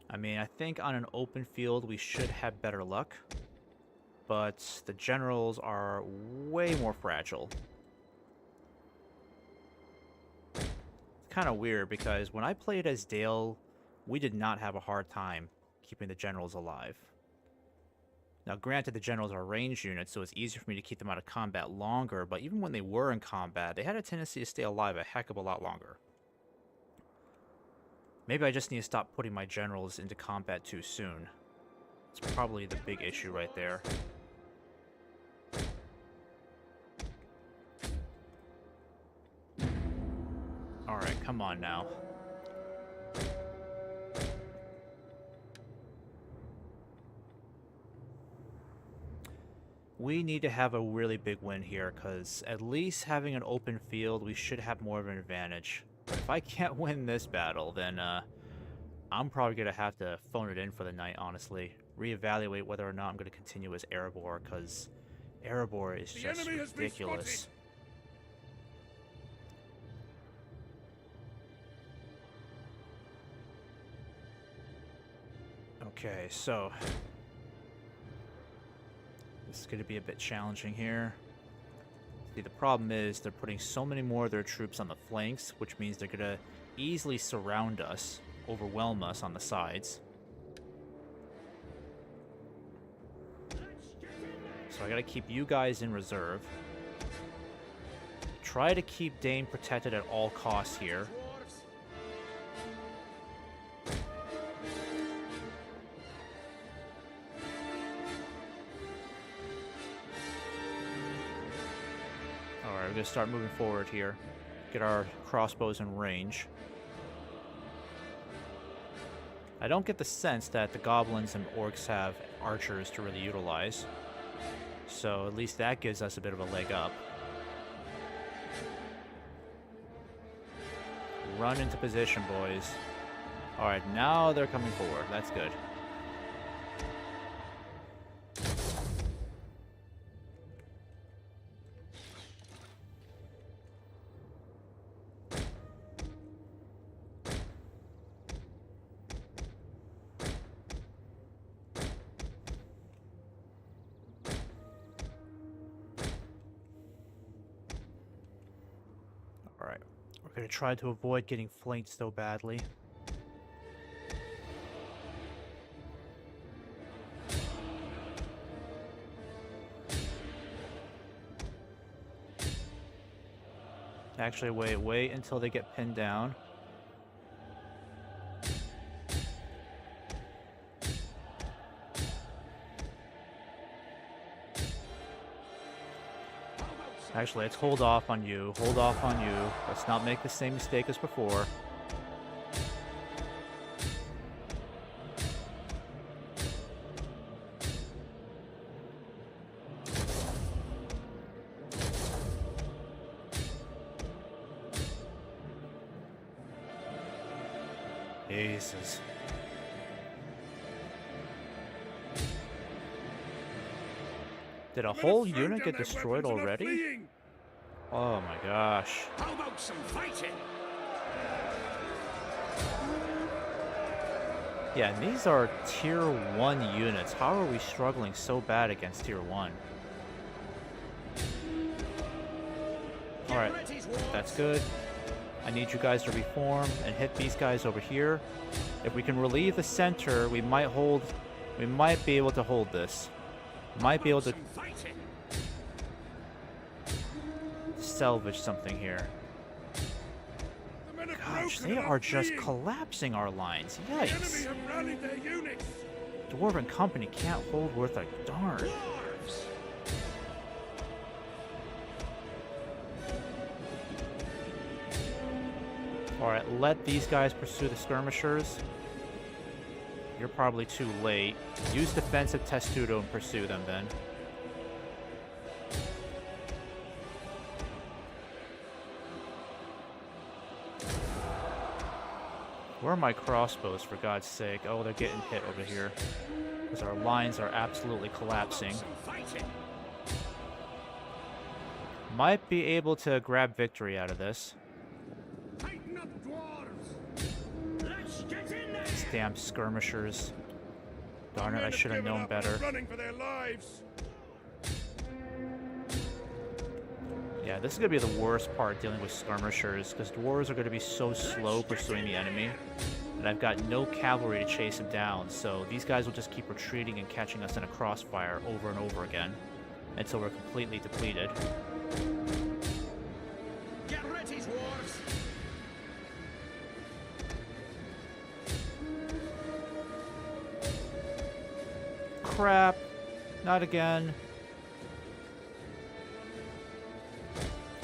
S2: I mean, I think on an open field we should have better luck, but the generals are way more fragile. It's kind of weird because when I played as Dale, we did not have a hard time keeping the generals alive. Now granted, the generals are ranged units, so it's easier for me to keep them out of combat longer, but even when they were in combat, they had a tendency to stay alive a heck of a lot longer. Maybe I just need to stop putting my generals into combat too soon. It's probably the big issue right there. Alright, come on now. We need to have a really big win here, because at least having an open field, we should have more of an advantage. But if I can't win this battle, then I'm probably going to have to phone it in for the night, honestly. Reevaluate whether or not I'm going to continue as Erebor, because Erebor is just ridiculous. Okay, so this is going to be a bit challenging here. See, the problem is they're putting so many more of their troops on the flanks, which means they're going to easily surround us, overwhelm us on the sides. So I got to keep you guys in reserve. Try to keep Dane protected at all costs here. Alright, we're going to start moving forward here. Get our crossbows in range. I don't get the sense that the goblins and orcs have archers to really utilize. So at least that gives us a bit of a leg up. Run into position, boys. Alright, now they're coming forward. That's good. Alright, we're going to try to avoid getting flanked so badly. Actually, wait until they get pinned down. Actually, let's hold off on you. Hold off on you. Let's not make the same mistake as before. Jesus. Did a whole unit get destroyed already? Oh my gosh.
S4: How about some fighting?
S2: Yeah, and these are tier 1 units. How are we struggling so bad against tier 1? Alright, that's good. I need you guys to reform and hit these guys over here. If we can relieve the center, we might be able to hold this. Might be able to salvage something here. Gosh, they are just collapsing our lines. Yikes. Dwarven Company can't hold worth a darn. Alright, let these guys pursue the skirmishers. You're probably too late. Use defensive testudo and pursue them then. Where are my crossbows, for God's sake? Oh, they're getting hit over here. Because our lines are absolutely collapsing. Might be able to grab victory out of this. These damn skirmishers. Darn it, I should have known better.
S1: Running for their lives.
S2: Yeah, this is going to be the worst part dealing with skirmishers, because dwarves are going to be so slow pursuing the enemy, and I've got no cavalry to chase them down, so these guys will just keep retreating and catching us in a crossfire over and over again, until we're completely depleted.
S4: Get ready, dwarves!
S2: Crap! Not again.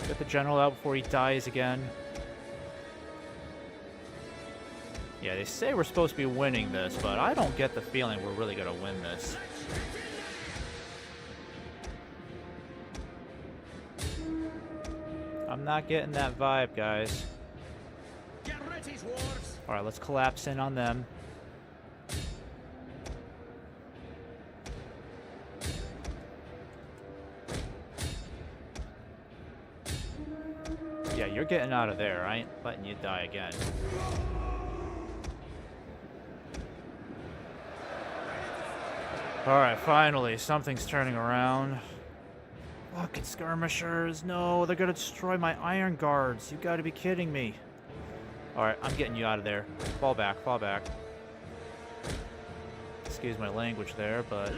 S2: Get the general out before he dies again. Yeah, they say we're supposed to be winning this, but I don't get the feeling we're really going to win this. I'm not getting that vibe, guys.
S4: Get ready, dwarves!
S2: Alright, let's collapse in on them. Yeah, you're getting out of there. I ain't letting you die again. Alright, finally, something's turning around. Fucking skirmishers. No, they're gonna destroy my iron guards. You gotta be kidding me. Alright, I'm getting you out of there. Fall back, fall back. Excuse my language there, but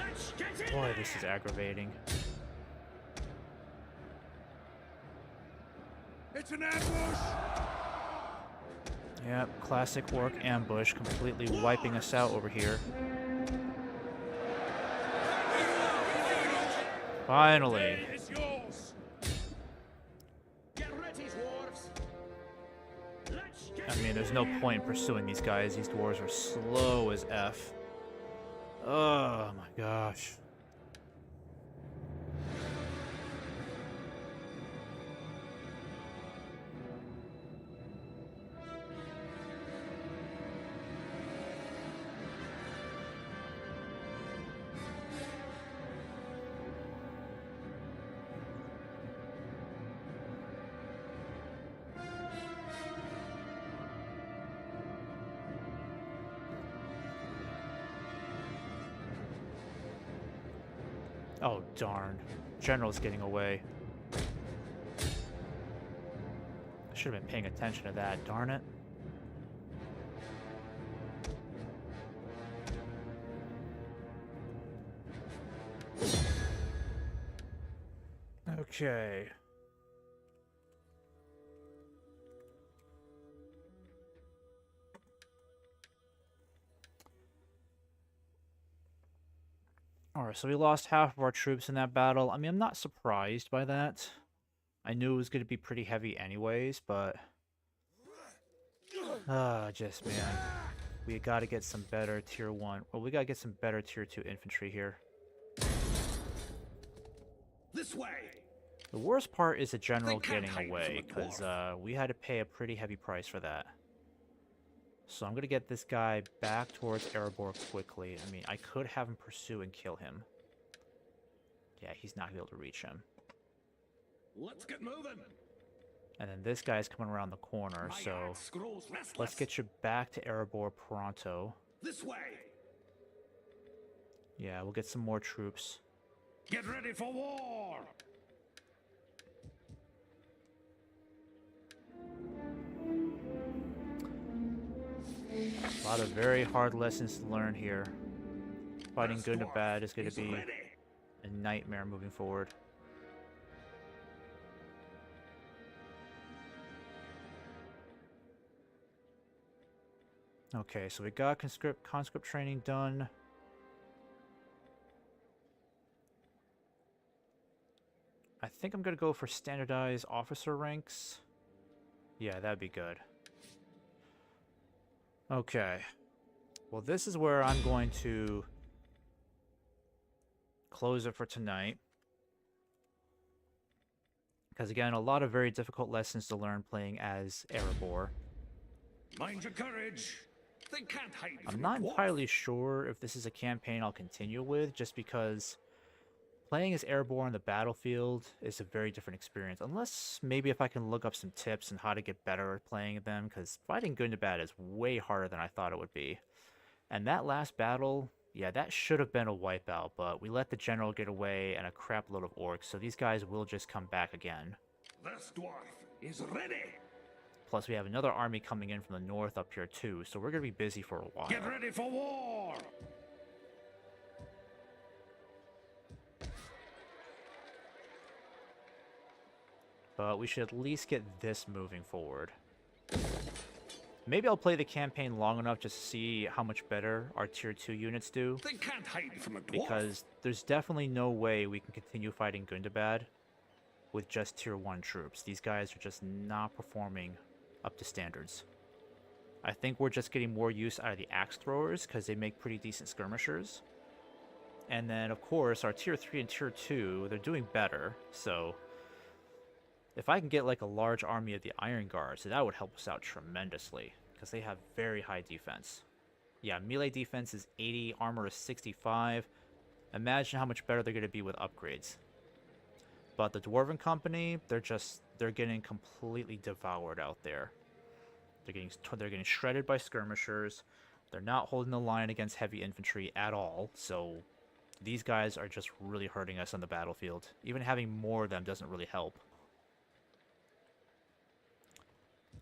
S2: boy, this is aggravating.
S1: It's an ambush!
S2: Yep, classic orc ambush, completely wiping us out over here. Finally.
S1: It's yours!
S4: Get ready, dwarves. Let's get
S2: I mean, there's no point in pursuing these guys. These dwarves are slow as F. Oh my gosh. Oh, darn. General's getting away. I should have been paying attention to that, darn it. Okay. Alright, so we lost half of our troops in that battle. I mean, I'm not surprised by that. I knew it was going to be pretty heavy anyways, but... just, man. We gotta get some better tier 1... Well, we gotta get some better tier 2 infantry here.
S4: this way.
S2: The worst part is the general getting away, because we had to pay a pretty heavy price for that. So I'm going to get this guy back towards Erebor quickly. I mean, I could have him pursue and kill him. Yeah, he's not going to be able to reach him.
S4: Let's get moving.
S2: And then this guy's coming around the corner, so let's get you back to Erebor pronto.
S4: This way.
S2: Yeah, we'll get some more troops.
S4: Get ready for war.
S2: A lot of very hard lessons to learn here. Fighting good and bad is going to be a nightmare moving forward. Okay, so we got conscript training done. I think I'm going to go for standardized officer ranks. Yeah, that'd be good. Okay. Well, this is where I'm going to close it for tonight. Because again, a lot of very difficult lessons to learn playing as Erebor.
S4: Mind your courage. They can't hide
S2: I'm
S4: from
S2: not
S4: a dwarf.
S2: entirely sure if this is a campaign I'll continue with, just because playing as Erebor on the battlefield is a very different experience. Unless maybe if I can look up some tips on how to get better at playing them, because fighting good and bad is way harder than I thought it would be. And that last battle, yeah, that should have been a wipeout, but we let the general get away and a crap load of orcs, so these guys will just come back again.
S4: This dwarf is ready.
S2: Plus we have another army coming in from the north up here too, so we're going to be busy for a while.
S4: Get ready for war.
S2: But we should at least get this moving forward. Maybe I'll play the campaign long enough just to see how much better our tier 2 units do.
S4: They can't hide from a dwarf.
S2: Because there's definitely no way we can continue fighting Gundabad with just tier 1 troops. These guys are just not performing up to standards. I think we're just getting more use out of the axe throwers because they make pretty decent skirmishers. And then, of course, our tier 3 and tier 2, they're doing better, so if I can get like a large army of the Iron Guards, that would help us out tremendously. because they have very high defense. Yeah, melee defense is 80, armor is 65. Imagine how much better they're going to be with upgrades. But the Dwarven Company, they're getting completely devoured out there. They're getting shredded by skirmishers. They're not holding the line against heavy infantry at all, so these guys are just really hurting us on the battlefield. Even having more of them doesn't really help.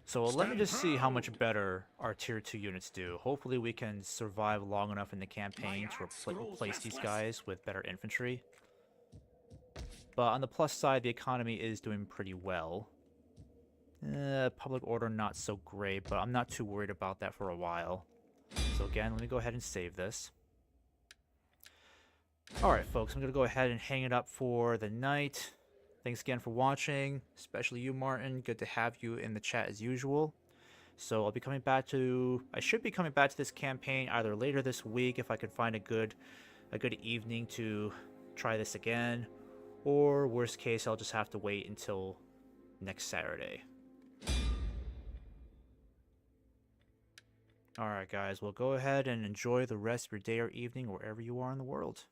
S2: So let me just see how much better our tier 2 units do. Hopefully we can survive long enough in the campaign to replace these guys with better infantry. But on the plus side, the economy is doing pretty well. Public order not so great, but I'm not too worried about that for a while. So again, let me go ahead and save this. Alright folks, I'm going to go ahead and hang it up for the night. Thanks again for watching, especially you, Martin. Good to have you in the chat as usual. So I'll be coming back to... I should be coming back to this campaign either later this week if I could find a good evening to try this again. Or worst case, I'll just have to wait until next Saturday. Alright guys, well go ahead and enjoy the rest of your day or evening wherever you are in the world.